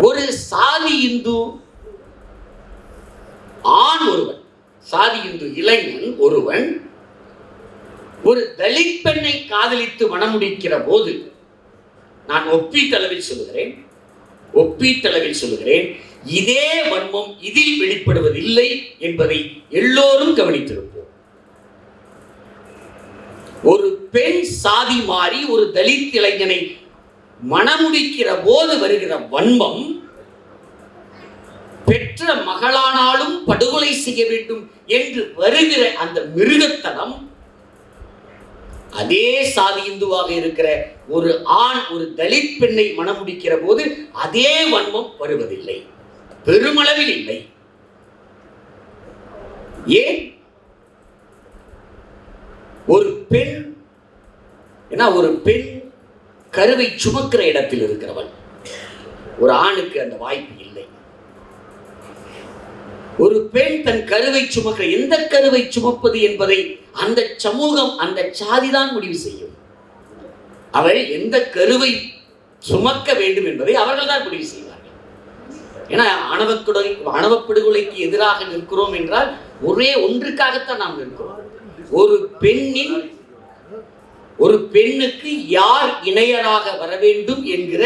ஒரு சாதி இந்து ஆண் ஒருவன், சாதி இந்து இளைஞன் ஒருவன் ஒரு தலித் பெண்ணை காதலித்து மணமுடிக்கிற போது, நான் ஒப்பீட்டளவில் சொல்லுகிறேன், இதே வன்மம் இதில் வெளிப்படுவதில்லை என்பதை எல்லோரும் கவனித்திருப்போம். ஒரு பெண் சாதி மாறி ஒரு தலித் இளைஞனை மணமுடிக்கிற போது வருகிற வன்மம், பெற்ற மகளானாலும் படுகொலை செய்ய வேண்டும் என்று வருகிற அந்த மிருகத்தனம், அதே சாதி இந்துவாக இருக்கிற ஒரு ஆண் ஒரு தலித் பெண்ணை மணமுடிக்கிற போது அதே வன்மம் வருவதில்லை, பெருமளவில் இல்லை. ஏன்? ஒரு பெண் கருவை சுமக்கிற இடத்தில் இருக்கிறவள், ஒரு ஆணுக்கு அந்த வாய்ப்பு இல்லை. ஒரு பெண் தன் கருவை சுமக்கிற, எந்த கருவை சுமப்பது என்பதை அந்த சமூகம், அந்த சாதிதான் முடிவு செய்யும். அவள் எந்த கருவை சுமக்க வேண்டும் என்பதை அவர்கள் தான் முடிவு செய்வார்கள். ஏன்னா ஆணவப்படுகொலைக்கு எதிராக நிற்கிறோம் என்றால் ஒரே ஒன்றுக்காகத்தான் நாம் நிற்கிறோம். ஒரு பெண்ணுக்கு யார் இணையராக வர வேண்டும் என்கிற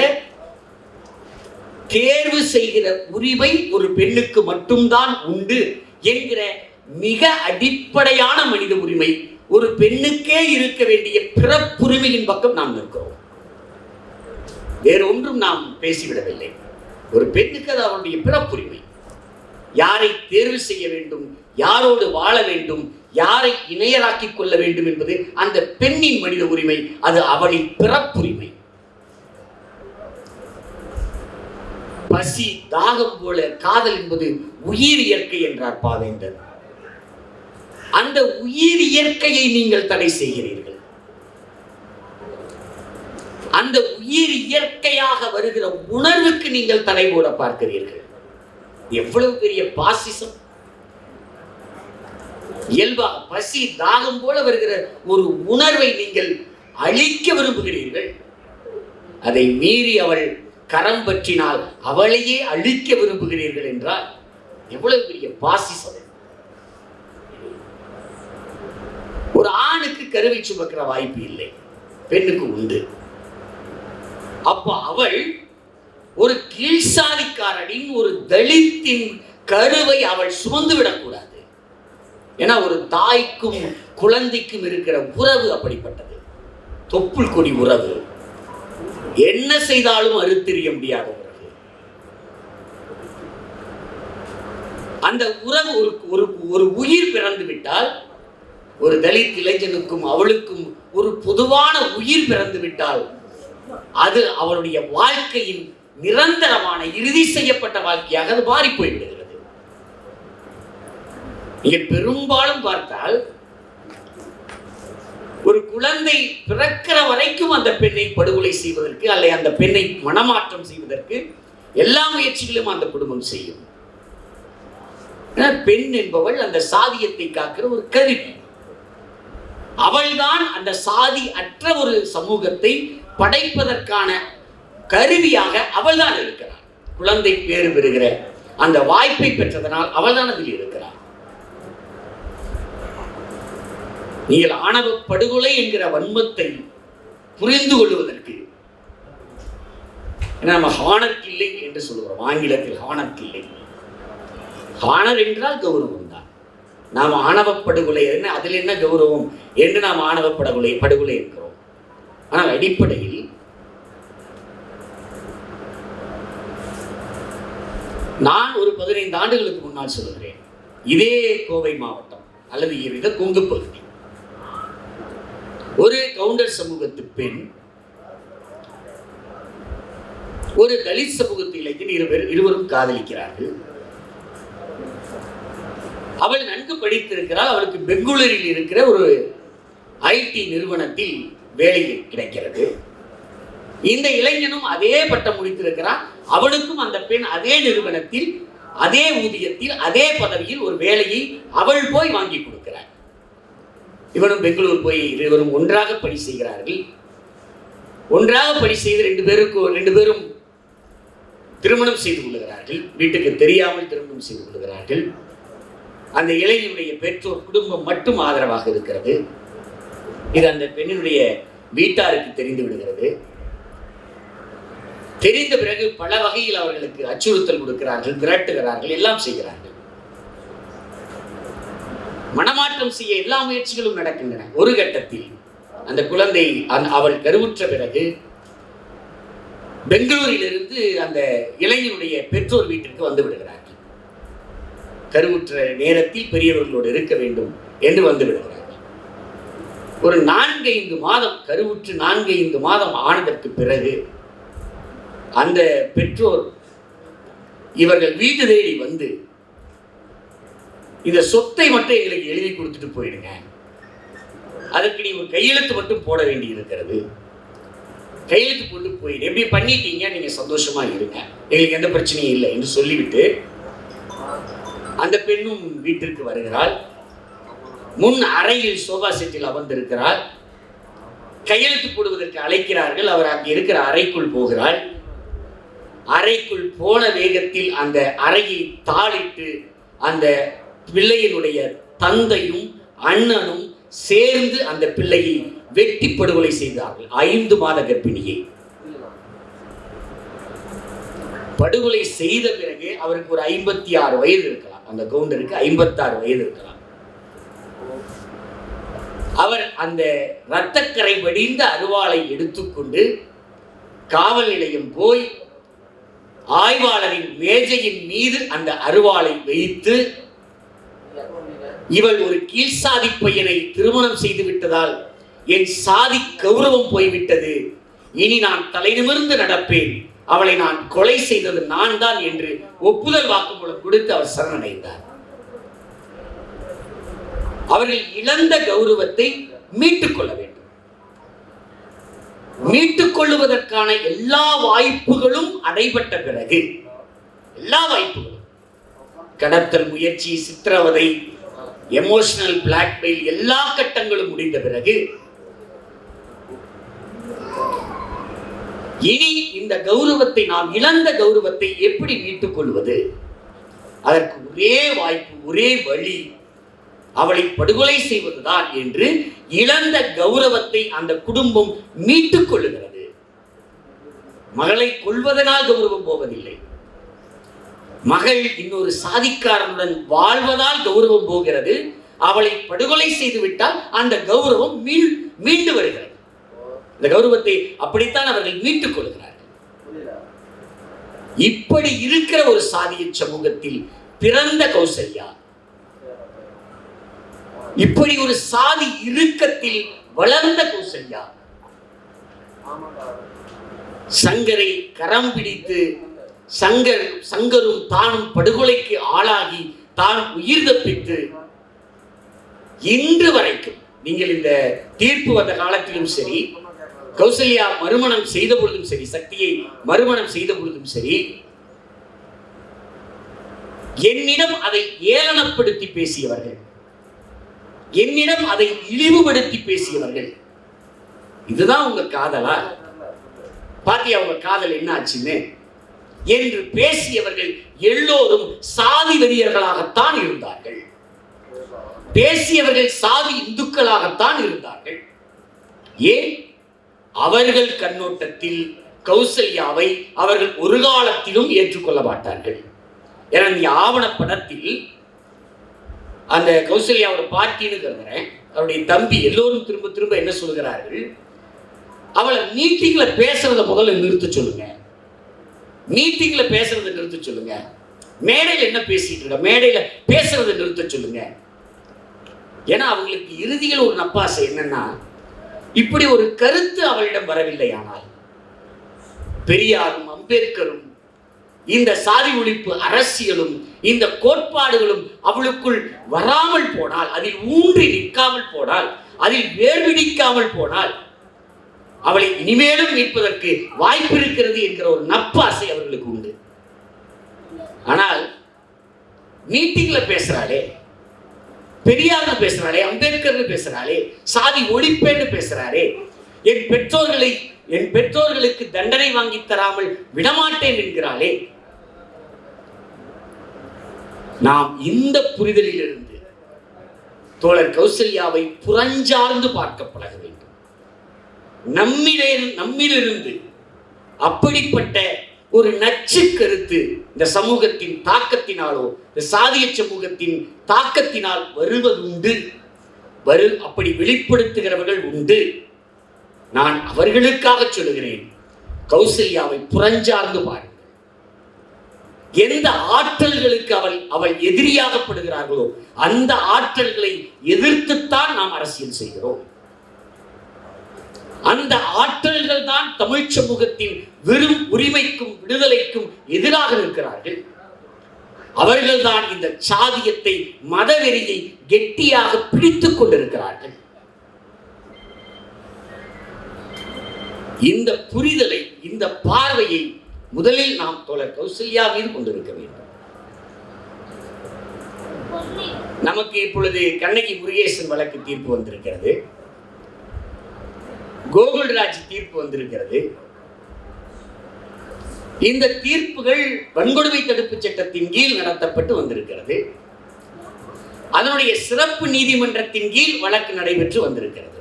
தேர்வு செய்கிற உரிமை ஒரு பெண்ணுக்கு மட்டும்தான் உண்டு என்கிற மிக அடிப்படையான மனித உரிமை ஒரு பெண்ணுக்கே இருக்க வேண்டிய பிறப்புரிமையின் பக்கம் நாம் நிற்கிறோம். வேறு ஒன்றும் நாம் பேசிவிடவில்லை. ஒரு பெண்ணுக்கு அது அவருடைய பிறப்புரிமை. யாரை தேர்வு செய்ய வேண்டும், யாரோடு வாழ வேண்டும், யாரை இணையராக்கிக் கொள்ள வேண்டும் என்பது அந்த பெண்ணின் மனித உரிமை, அது அவளின் பிறப்புரிமை. பசி தாகம் போல காதல் என்பது உயிர் இயற்கை என்றார் பாவேந்தர். அந்த உயிர் இயற்கையை நீங்கள் தடை செய்கிறீர்கள். அந்த உயிர் இயற்கையாக வருகிற உணர்வுக்கு நீங்கள் தடை போட பார்க்கிறீர்கள். எவ்வளவு பெரிய பாசிசம்! இயல்பாக பசி தாகம் போல வருகிற ஒரு உணர்வை நீங்கள் அழிக்க விரும்புகிறீர்கள். அதை மீறி அவள் கரம் பற்றினால் அவளையே அழிக்க விரும்புகிறீர்கள் என்றால் எவ்வளவு பெரிய பாசிசம்! ஒரு ஆணுக்கு கருவை சுமக்கிற வாய்ப்பு இல்லை, பெண்ணுக்கு உண்டு. அப்போ அவள் ஒரு கீழ்சாதிக்காரனின், ஒரு தலித்தின் கருவை அவள் சுமந்து விடக்கூடாது. ஏன்னா ஒரு தாய்க்கும் குழந்தைக்கும் இருக்கிற உறவு அப்படிப்பட்டது, தொப்புள் கொடி உறவு. என்ன செய்தாலும் அறுத்தெறிய முடியாத உறவு. அந்த உறவு ஒரு உயிர் பிறந்து விட்டால், ஒரு தலித் இளைஞனுக்கும் அவளுக்கும் ஒரு பொதுவான உயிர் பிறந்து விட்டால், அது அவளுடைய வாழ்க்கையின் நிரந்தரமான இறுதி செய்யப்பட்ட வாழ்க்கையாக அது மாறி போய்விடுகிறது. நீங்கள் பெரும்பாலும் பார்த்தால் ஒரு குழந்தை பிறக்கிற வரைக்கும் அந்த பெண்ணை படுகொலை செய்வதற்கு அல்லது அந்த பெண்ணை மனமாற்றம் செய்வதற்கு எல்லா முயற்சிகளும் அந்த குடும்பம் செய்யும். பெண் என்பவள் அந்த சாதியத்தை காக்கிற ஒரு கருவி. அவள்தான் அந்த சாதி அற்ற ஒரு சமூகத்தை படைப்பதற்கான கருவியாக அவள் தான் இருக்கிறார். குழந்தை பேறு பெறுகிற அந்த வாய்ப்பை பெற்றதனால் அவள் தான் அதில் இருக்கிறார். நீங்கள் ஆணவ படுகொலை என்கிற வன்மத்தை புரிந்து கொள்வதற்கு, நம்ம ஹானர் கில்லை என்று சொல்லுகிறோம், ஆங்கிலத்தில் ஹானர் கில்லை. ஹானர் என்றால் கௌரவம் தான். நாம் ஆணவ படுகொலை என்ன, அதில் என்ன கௌரவம் என்று நாம் ஆணவ படுகொலை என்கிறோம். ஆனால் அடிப்படையில் நான் ஒரு 15 ஆண்டுகளுக்கு முன்னால் சொல்லுகிறேன், இதே கோவை மாவட்டம் அல்லது இதை கொங்கு பகுதி, ஒரு கவுண்டர் சமூகத்து பெண் ஒரு தலித் சமூகத்து இளைஞன் இருவரும் காதலிக்கிறார்கள். அவள் நன்கு படித்திருக்கிறாள். அவளுக்கு பெங்களூரில் இருக்கிற ஒரு ஐடி நிறுவனத்தில் வேலை கிடைக்கிறது. இந்த இளைஞனும் அதே பட்டம் முடித்திருக்கிறான். அவளுக்கும் அந்த பெண் அதே நிறுவனத்தில், அதே ஊதியத்தில், அதே பதவியில் ஒரு வேலையை அவள் போய் வாங்கி கொடுக்கிறார். இவனும் பெங்களூர் போய் இருவரும் ஒன்றாக பணி செய்கிறார்கள். ஒன்றாக பணி செய்து ரெண்டு பேரும் திருமணம் செய்து கொள்கிறார்கள். வீட்டுக்கு தெரியாமல் திருமணம் செய்து கொள்கிறார்கள். அந்த இளைஞனுடைய பெற்றோர் குடும்பம் மட்டும் ஆதரவாக இருக்கிறது. இது அந்த பெண்ணினுடைய வீட்டாருக்கு தெரிந்து விடுகிறது. தெரிந்த பிறகு பல வகையில் அவர்களுக்கு அச்சுறுத்தல் கொடுக்கிறார்கள், விரட்டுகிறார்கள், எல்லாம் செய்கிறார்கள். மனமாற்றம் செய்ய எல்லா முயற்சிகளும் நடக்கின்றன. ஒரு கட்டத்தில் அந்த குழந்தை அவள் கருவுற்ற பிறகு பெங்களூரிலிருந்து அந்த இளைஞனுடைய பெற்றோர் வீட்டிற்கு வந்து விடுகிறார்கள். கருவுற்ற நேரத்தில் பெரியவர்களோடு இருக்க வேண்டும் என்று வந்து விடுகிறார்கள். ஒரு 4-5 மாதம் கருவுற்று 4-5 மாதம் ஆனதற்கு பிறகு அந்த பெற்றோர் இவர்கள் வீட்டு தேடி வந்து இந்த சொத்தை மட்டும் எங்களுக்கு எழுதி கொடுத்துட்டு போயிடுங்க, அதற்கு நீ ஒரு கையெழுத்து மட்டும் போட வேண்டி இருக்கிறது, கையெழுத்து போட்டு போயிடு, எப்படி பண்ணிட்டீங்க, நீங்க சந்தோஷமா இருங்க, எங்களுக்கு எந்த பிரச்சனையும் இல்லை என்று சொல்லிவிட்டு அந்த பெண்ணும் வீட்டிற்கு வருகிறாள். முன் அறையில் சோபா செட்டில் அமர்ந்திருக்கிறாள். கையெழுத்து போடுவதற்கு அழைக்கிறார்கள். அவர் அங்கே இருக்கிற அறைக்குள் போகிறாள். அறைக்குள் போன வேகத்தில் அந்த அறையை தாளிட்டு அந்த பிள்ளையினுடைய தந்தையும் அண்ணனும் சேர்ந்து அந்த பிள்ளையை வெட்டி படுகொலை செய்தார்கள். 5 மாத கர்ப்பிணியை படுகொலை செய்த பிறகு அவருக்கு ஒரு 56 வயது இருக்கலாம். அந்த கவுண்டருக்கு 56 வயது இருக்கலாம். அவர் அந்த இரத்தக்கரை வடிந்த அருவாளை எடுத்துக்கொண்டு காவல் நிலையம் போய் ஆய்வாளரின் மேஜையின் மீது அந்த அருவாளை வைத்து, இவள் ஒரு கீழ்சாதி பையனை திருமணம் செய்து விட்டதால் என் சாதி கௌரவம் போய்விட்டது, இனி நான் தலை நிமிர்ந்து நடப்பேன், அவளை நான் கொலை செய்தது நான் தான் என்று ஒப்புதல் வாக்குமூலம் கொடுத்து அவர் சரணடைந்தார். அவர்கள் இழந்த கௌரவத்தை மீட்டுக் கொள்ள வேண்டும். மீட்டுக் கொள்ளுவதற்கான எல்லா வாய்ப்புகளும் அடைபட்ட பிறகு, எல்லா வாய்ப்புகளும், கடத்தல் முயற்சி, சித்திரவதை, எமோஷனல் பிளாக்மெயில், எல்லா கட்டங்களும் முடிந்த பிறகு இனி இந்த கௌரவத்தை, நாம் இழந்த கௌரவத்தை எப்படி மீட்டுக் கொள்வது? அதற்கு ஒரே வாய்ப்பு, ஒரே வழி அவளை படுகொலை செய்வதுதான் என்று இழந்த கௌரவத்தை அந்த குடும்பம் மீட்டுக் கொள்ளுகிறது. மகளை கொல்வதனால் கௌரவம் போவதில்லை, மகள் இன்னொரு சாதிக்காரனுடன் வாழ்வதால் கௌரவம் போகிறது. அவளை படுகொலை செய்து விட்டால் அந்த கௌரவம் மீண்டு வருகிறது. இந்த கௌரவத்தை அப்படித்தான் அவர்கள் மீட்டுக் கொள்கிறார்கள். இப்படி இருக்கிற ஒரு சாதிய சமூகத்தில் பிறந்த கௌசல்யா, இப்படி ஒரு சாதி இறுக்கத்தில் வளர்ந்த கௌசல்யா, சங்கரை கரம் பிடித்து சங்கரும் தானும் படுகொலைக்கு ஆளாகி தான் உயிர் தப்பித்து இன்று வரைக்கும், நீங்கள் இந்த தீர்ப்பு வந்த காலத்திலும் சரி, கௌசல்யா மறுமணம் செய்த பொழுதும் சரி, சக்தியை மறுமணம் செய்த பொழுதும் சரி, என்னிடம் அதை ஏளனப்படுத்தி பேசியவர்கள், என்னிடம் அதை இழிவுபடுத்தி பேசியவர்கள், இதுதான் உங்க காதலா, பாத்தியா உங்க காதல் என்ன ஆச்சுன்னு என்று பேசியவர்கள் எல்லோரும் சாதி வெறியர்களாகத்தான் இருந்தார்கள். பேசியவர்கள் சாதி இந்துக்களாகத்தான் இருந்தார்கள். ஏன்? அவர்கள் கண்ணோட்டத்தில் கௌசல்யாவை அவர்கள் ஒரு காலத்திலும் ஏற்றுக்கொள்ள மாட்டார்கள். ஏன்னா நீ ஆவணப்படத்தில் அந்த கௌசல்யாவோட பாட்டின்னு கருதுறேன், அவருடைய தம்பி எல்லோரும் திரும்ப திரும்ப என்ன சொல்கிறார்கள், அவளை மீட்டிங்ல பேசுறத முதல்ல நிறுத்த சொல்லுங்க, மீட்டிங்ல பேசுறதை நிறுத்த சொல்லுங்க, மேடையில் என்ன பேசிட்டு இருக்க, மேடையில பேசுறதை நிறுத்த சொல்லுங்க. ஏன்னா அவங்களுக்கு இறுதியில் ஒரு நப்பாசை என்னன்னா, இப்படி ஒரு கருத்து அவளிடம் வரவில்லை, ஆனால் பெரியாரும் அம்பேத்கரும் இந்த சாதி ஒழிப்பு அரசியலும் இந்த கோட்பாடுகளும் அவளுக்குள் வராமல் போனால், அதில் ஊன்றி நிற்காமல் போனால், அதில் வேர்பிடிக்காமல் போனால், அவளை இனிமேலும் மீட்பதற்கு வாய்ப்பு இருக்கிறது என்கிற ஒரு நப்பாசை அவர்களுக்கு உண்டு. ஆனால் மீட்டிங்ல பேசுறாளே, பெரியார்னு பேசுறாளே, அம்பேத்கர்னு பேசுறாளே, சாதி ஒழிப்பேன்னு பேசுறாளே, என் பெற்றோர்களுக்கு தண்டனை வாங்கி தராமல் விடமாட்டேன் என்கிறாளே. நாம் இந்த புரிதலில் இருந்து தோழர் கௌசல்யாவை புறஞ்சார்ந்து பார்க்க பழக வேண்டும். நம்மிலிருந்து அப்படிப்பட்ட ஒரு நச்சு கருத்து இந்த சமூகத்தின் தாக்கத்தினாலோ இந்த சாதிய சமூகத்தின் தாக்கத்தினால் வருவது உண்டு. அப்படி வெளிப்படுத்துகிறவர்கள் உண்டு. நான் அவர்களுக்காக சொல்லுகிறேன், கௌசல்யாவை புறஞ்சார்ந்து பாருங்கள். எந்த ஆற்றல்களுக்கு அவள் எதிரியாகப்படுகிறார்களோ அந்த ஆற்றல்களை எதிர்த்துத்தான் நாம் அரசியல் செய்கிறோம். அந்த ஆற்றல்கள் தான் தமிழ் சமூகத்தின் வெறும் உரிமைக்கும் விடுதலைக்கும் எதிராக நிற்கிறார்கள். அவர்கள்தான் இந்த சாதியத்தை, மதவெறியை கெட்டியாக பிடித்துக் கொண்டிருக்கிறார்கள். இந்த புரிதலை, இந்த பார்வையை முதலில் நாம் தோழர் கௌசல்யா மீது கொண்டிருக்க வேண்டும். நமக்கு இப்பொழுது கண்ணகி முருகேசன் வழக்கு தீர்ப்பு வந்திருக்கிறது, கோகுல்ராஜ் தீர்ப்பு வந்திருக்கிறது. இந்த தீர்ப்புகள் வன்கொடுமை தடுப்பு சட்டத்தின் கீழ் நடத்தப்பட்டு வந்திருக்கிறது. அதனுடைய சிறப்பு நீதிமன்றத்தின் கீழ் வழக்கு நடைபெற்று வந்திருக்கிறது.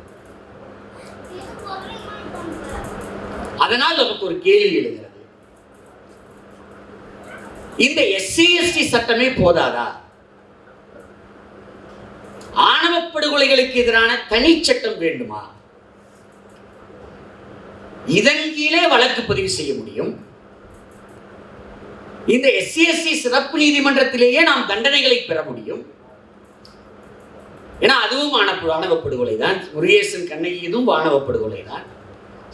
அதனால் நமக்கு ஒரு கேள்வி எழுகிறது, இந்த SC/ST சட்டமே போதாதா? ஆணவ படுகொலைகளுக்கு எதிரான தனி சட்டம் வேண்டுமா? இதன் கீழே வழக்கு பதிவு செய்ய முடியும். இந்த SC/ST சிறப்பு நீதிமன்றத்திலேயே நாம் தண்டனைகளை பெற முடியும். ஏன்னா அதுவும் ஆணவ படுகொலை தான். முருகேசன் கண்ணகி இதுவும் ஆணவ படுகொலை தான்.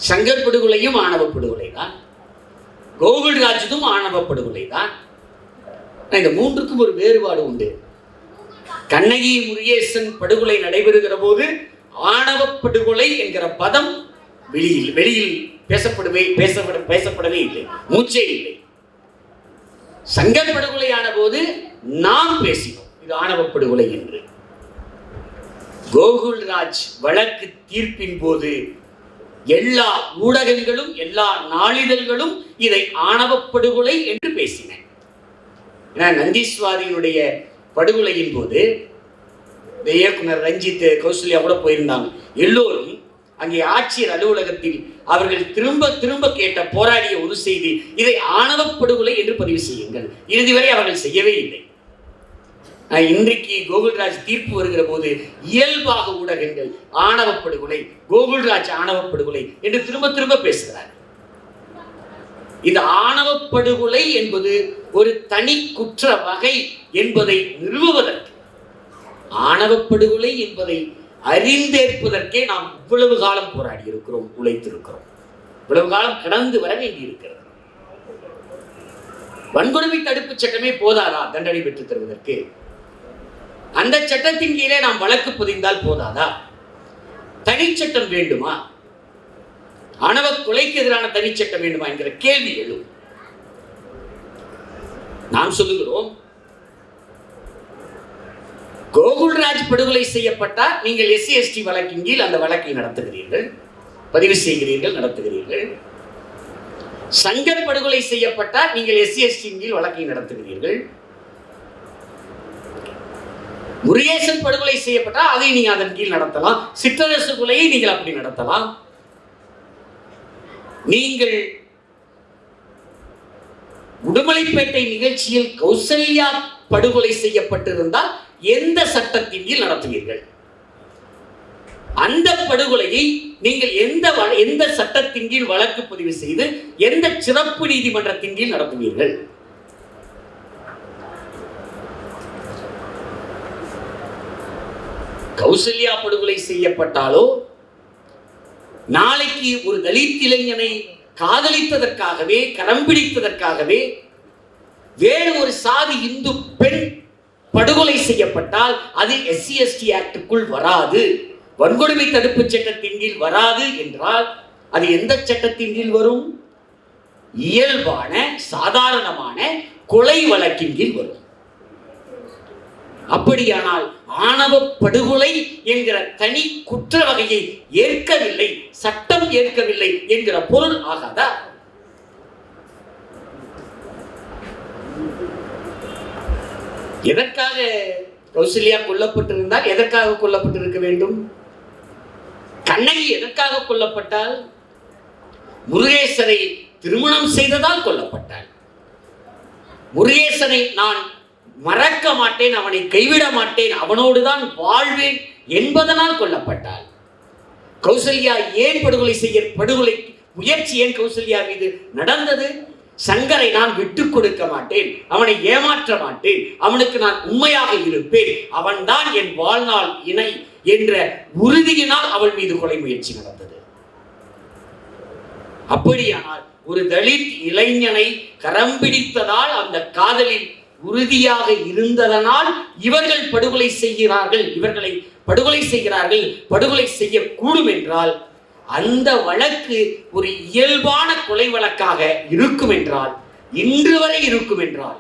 சங்கர் படுகொலையும் ஆணவ படுகொலை தான். கோகுல்ராஜும் ஆணவ படுகொலை தான். இந்த மூன்றுக்கும் ஒரு வேறுபாடு உண்டு. கண்ணகி முருகேசன் படுகொலை நடைபெறுகிற போது ஆணவ படுகொலை என்கிற பதம் வெளியில் பேசப்படவே இல்லை, மூச்சே இல்லை. சங்கர் படுகொலையான போது நாம் பேசினோம் இது ஆணவ படுகொலை என்று. கோகுல்ராஜ் வழக்கு தீர்ப்பின் போது எல்லா ஊடகங்களும் எல்லா நாளிதழ்களும் இதை ஆணவ படுகொலை என்று பேசின. நந்தீஸ்வரியினுடைய படுகொலையின் போது இந்த இயக்குனர் ரஞ்சித், கௌசல்யா கூட போயிருந்தாங்க. எல்லோரும் அங்கே ஆட்சியர் அலுவலகத்தில் அவர்கள் திரும்ப திரும்ப கேட்ட போராடிய ஒரு செய்தி, இதை ஆணவ படுகொலை என்று பதிவு செய்யுங்கள். இறுதி வரை அவர்கள் செய்யவே இல்லை. இன்றைக்கு கோகுல்ராஜ் தீர்ப்பு வருகிற போது இயல்பாக ஊடகங்கள் ஆணவ படுகொலை, கோகுல்ராஜ் ஆணவ படுகொலை என்று திரும்ப திரும்ப பேசுகிறார். இந்த ஆணவ படுகொலை என்பது ஒரு தனி குற்ற வகை என்பதை நிறுவுவதற்கு, ஆணவ படுகொலை என்பதை அறிந்தேற்பதற்கே நாம் இவ்வளவு காலம் போராடி இருக்கிறோம், உழைத்திருக்கிறோம், இவ்வளவு காலம் கடந்து வர வேண்டி இருக்கிறது. வன்கொடுமை தடுப்பு சட்டமே போதாதா தண்டனை பெற்றுத் தருவதற்கு? அந்த சட்டத்தின் கீழே நாம் வழக்கு பதிந்தால் போதாதா? தனிச்சட்டம் வேண்டுமா? ஆணவ கொலைக்கு எதிரான தனிச்சட்டம் வேண்டுமா என்கிற கேள்வி எழும். நாம் சொல்லுகிறோம், கோகுல்ராஜ் படுகொலை செய்யப்பட்டால் நீங்கள் SC/ST வழக்கின் கீழ் அந்த வழக்கை நடத்துகிறீர்கள், பதிவு செய்கிறீர்கள், நடத்துகிறீர்கள். சங்கர் படுகொலை செய்யப்பட்டால் நீங்கள் SC/ST கீழ் வழக்கை நடத்துகிறீர்கள். முருகேசன் படுகொலை செய்யப்பட்டால் அதை நீங்க அதன் கீழ் நடத்தலாம். சிற்றரசு கொலையை நீங்கள் அப்படி நடத்தலாம். நீங்கள் உடுமலைப்பேட்டை நிகழ்ச்சியில் கௌசல்யா படுகொலை செய்யப்பட்டிருந்தால் எந்த சட்டத்தின் கீழ் நடத்துவீர்கள்? அந்த படுகொலையை நீங்கள் எந்த சட்டத்தின் கீழ் வழக்கு பதிவு செய்து எந்த சிறப்பு நீதிமன்றத்தின் கீழ் நடத்துவீர்கள்? கௌசல்யா படுகொலை செய்யப்பட்டாலோ, நாளைக்கு ஒரு தலித் இளைஞனை காதலித்ததற்காகவே, கரம் பிடித்ததற்காகவே வேறு ஒரு சாதி இந்து பெண் படுகொலை செய்யப்பட்டால் அது SC/ST ஆக்டுக்குள் வராது, வன்கொடுமை தடுப்பு சட்டத்தின் கீழ் வராது என்றால் அது எந்த சட்டத்தின் கீழ் வரும்? இயல்பான சாதாரணமான கொலை வழக்கின் கீழ் வரும். அப்படியானால் ஆணவ படுகொலை என்கிற தனி குற்ற வகையை ஏற்கவில்லை, சட்டம் ஏற்கவில்லை என்கிற பொருள் ஆகாதா? எதற்காக கௌசல்யா கொல்லப்பட்டிருந்தால் எதற்காக கொல்லப்பட்டிருக்க வேண்டும்? கண்ணகி எதற்காக கொல்லப்பட்டால்? முருகேசனை திருமணம் செய்ததால் கொல்லப்பட்டாள். முருகேசனை நான் மறக்க மாட்டேன், அவனை கைவிட மாட்டேன், அவனோடுதான் வாழ்வேன் என்பதனால் கொல்லப்பட்டாள். கௌசல்யா ஏன் படுகொலை முயற்சி ஏன் கௌசல்யா மீது நடந்தது? சங்கரை நான் விட்டுக் கொடுக்க மாட்டேன், அவனை ஏமாற்ற மாட்டேன், அவனுக்கு நான் உண்மையாக இருப்பேன், அவன்தான் என் வாழ்நாள் இணை என்ற உறுதியினால் அவள் மீது கொலை முயற்சி நடந்தது. அப்படியானால் ஒரு தலித் இளைஞனை கரம் பிடித்ததால், அந்த காதலில் உறுதியாக இருந்ததனால் இவர்கள் படுகொலை செய்கிறார்கள், இவர்களை படுகொலை செய்கிறார்கள், படுகொலை செய்யக்கூடும் என்றால் அந்த வழக்கு ஒரு இயல்பான கொலை வழக்காக இருக்கும் என்றால், இன்று வரை இருக்கும் என்றால்,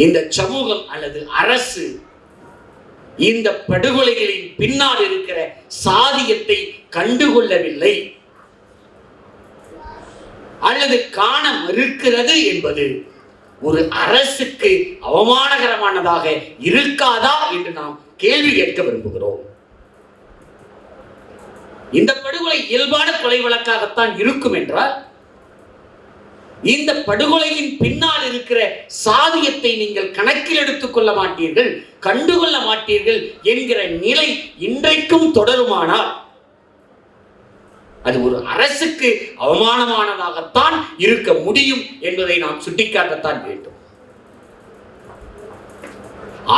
இந்த சமூகம் அல்லது அரசு இந்த படுகொலைகளின் பின்னால் இருக்கிற சாதியத்தை கண்டுகொள்ளவில்லை அல்லது காண மறுக்கிறது என்பது ஒரு அரசுக்கு அவமானகரமானதாக இருக்காதா என்று நாம் கேள்வி கேட்க விரும்புகிறோம். இந்த படுகொலை இயல்பான கொலை வழக்காகத்தான் இருக்கும் என்றால், இந்த படுகொலையின் பின்னால் இருக்கிற சாதியத்தை நீங்கள் கணக்கில் எடுத்துக் கொள்ள மாட்டீர்கள், கண்டுகொள்ள மாட்டீர்கள் என்கிற நிலை இன்றைக்கும் தொடருமானால் அது ஒரு அரசுக்கு அவமானமானதாகத்தான் இருக்க முடியும் என்பதை நாம் சுட்டிக்காட்டத்தான் வேண்டும்.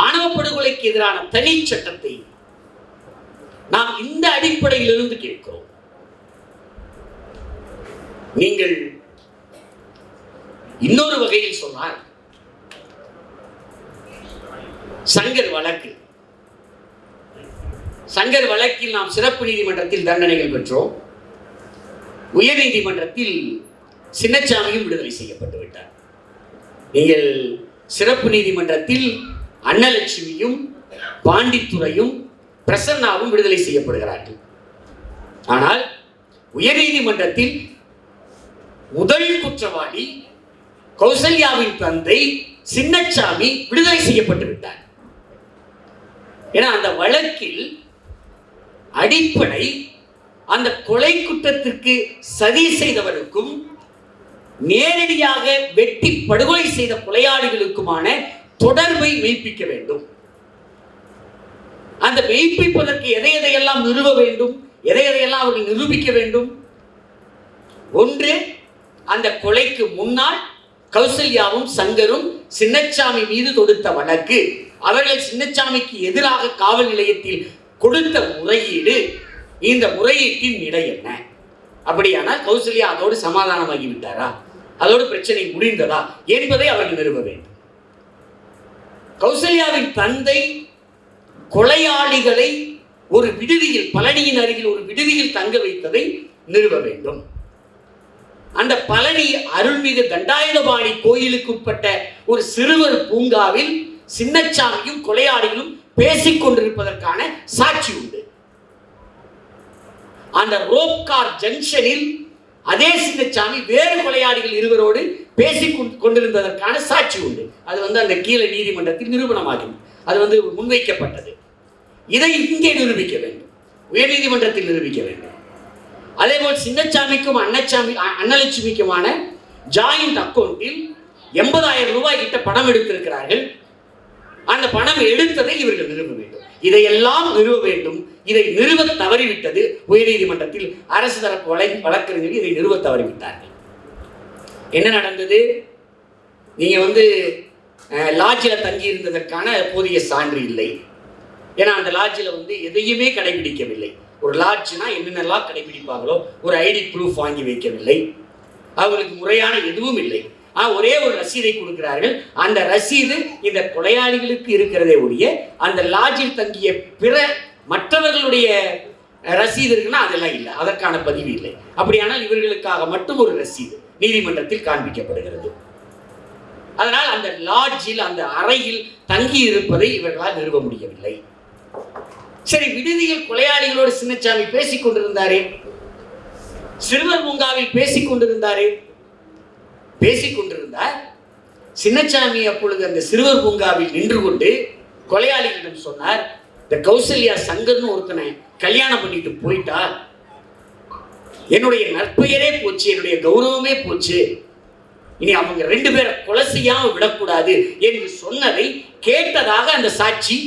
ஆணவ படுகொலைக்கு எதிரான தனி சட்டத்தை நாம் இந்த அடிப்படையிலிருந்து கேட்கிறோம். நீங்கள் இன்னொரு வகையில் சொன்னால், சங்கர் வழக்கில் நாம் சிறப்பு நீதிமன்றத்தில் தண்டனைகள் பெற்றோம். உயர் நீதிமன்றத்தில் சின்னச்சாமியும் விடுதலை செய்யப்பட்டு விட்டார். நீங்கள் சிறப்பு நீதிமன்றத்தில் அன்னலட்சுமியும் பாண்டித்துரையும் பிரசன்னாவும் விடுதலை செய்யப்படுகிறார்கள். ஆனால் உயர் நீதிமன்றத்தில் முதல் குற்றவாளி கௌசல்யாவின் தந்தை சின்னச்சாமி விடுதலை செய்யப்பட்டு விட்டார். ஏன்னா அந்த வழக்கில் அடிப்படை அந்த கொலை குற்றத்திற்கு சதி செய்தவருக்கும் நேரடியாக வெட்டி படுகொலை செய்த கொலையாளிகளுக்குமான தொடர்பை மெய்ப்பிக்க வேண்டும். அந்த மெய்ப்பிப்பதற்கு எதையெல்லாம் நிறுவ வேண்டும், எதையெல்லாம் அவர்கள் நிரூபிக்க வேண்டும்? ஒன்று, அந்த கொலைக்கு முன்னால் கௌசல்யாவும் சங்கரும் சின்னச்சாமி மீது தொடுத்த வழக்கு, அவர்கள் சின்னச்சாமிக்கு எதிராக காவல் நிலையத்தில் கொடுத்த முறையீடு, இந்த முறையீட்டின் நிலை என்ன? அப்படியானால் கௌசல்யா அதோடு சமாதானமாகி விட்டாரா, அதோடு பிரச்சனை முடிந்ததா என்பதை அவர்கள் நிறுவ வேண்டும். கௌசல்யாவின் தந்தை கொலையாளிகளை ஒரு விடுதியில், பழனியின் அருகில் ஒரு விடுதியில் தங்க வைத்ததை நிறுவ வேண்டும். அந்த பழனி அருள்மிகு தண்டாயுதபாணி கோயிலுக்கு உட்பட்ட ஒரு சிறுவர் பூங்காவில் சின்னச்சாமியும் கொலையாளிகளும் பேசிக் கொண்டிருப்பதற்கான சாட்சி உண்டு. அந்த ரோப்கார் ஜங்ஷனில் அதே சின்னச்சாமி வேறு கொலையாளிகள் இருவரோடு பேசிக் கொண்டிருந்ததற்கான சாட்சி உண்டு. அது அந்த கீழ நீதிமன்றத்தில் நிரூபணமாகும், அது முன்வைக்கப்பட்டது. இதை இங்கே நிரூபிக்க வேண்டும், உயர் நீதிமன்றத்தில் நிரூபிக்க வேண்டும். அதேபோல் சின்னச்சாமிக்கும் அன்னலட்சுமிக்குமான ஜாயிண்ட் அக்கௌண்டில் 80,000 ரூபாய் கிட்ட பணம் எடுத்திருக்கிறார்கள். அந்த பணம் எடுத்ததை இவர்கள் நிறுவ வேண்டும். இதையெல்லாம் நிறுவ வேண்டும். இதை நிறுவ தவறிவிட்டது உயர் நீதிமன்றத்தில் அரசு தரப்பு வழக்கறிஞர்கள் இதை நிறுவ தவறிவிட்டார்கள். என்ன நடந்தது? நீங்க லாட்ஜில் தங்கி இருந்ததற்கான போதிய சான்று இல்லை. ஏன்னா அந்த லாட்ஜில் எதையுமே கடைபிடிக்கவில்லை. ஒரு லாட்ஜ்னா என்னென்னலாம் கடைபிடிப்பாங்களோ ஒரு ஐடி ப்ரூஃப் வாங்கி வைக்கவில்லை. அவங்களுக்கு முறையான எதுவும் இல்லை. ஒரே ஒரு ரசீதை கொடுக்கிறார்கள். அந்த ரசீது இந்த கொலையாளிகளுக்கு இருக்கிறதே ஒழிய அந்த லாட்ஜில் தங்கிய பிற மற்றவர்களுடைய ரசீது இருக்குன்னா அதெல்லாம் இல்லை, அதற்கான பதிவு இல்லை. அப்படியானால் இவர்களுக்காக மட்டும் ஒரு ரசீது நீதிமன்றத்தில் காண்பிக்கப்படுகிறது. அதனால் அந்த லாட்ஜில், அந்த அறையில் தங்கி இருப்பதை இவர்களால் நிறுவ முடியவில்லை. சரி, விடுதியில் கொலையாளிகளோடு சின்னசாமி பேசிக் கொண்டிருந்தாரே, சிறுவர் பூங்காவில் பேசிக் கொண்டிருந்தாரே, பேசிக் கொண்டிருந்தார். சின்னசாமி அப்பொழுது அந்த சிறுவர் பூங்காவில் நின்று கொண்டு கொலையாளிகளிடம் சொன்னார், இந்த கௌசல்யா சங்கர்னு ஒருத்தனை கல்யாணம் பண்ணிட்டு போயிட்டா, என்னுடைய நற்பெயரே போச்சு, என்னுடைய கௌரவமே போச்சு, இனி அவங்க 2 பேரை கொலை செய்யாம விடக்கூடாது என்று சொன்னதை கேட்டதாக அந்த சாட்சி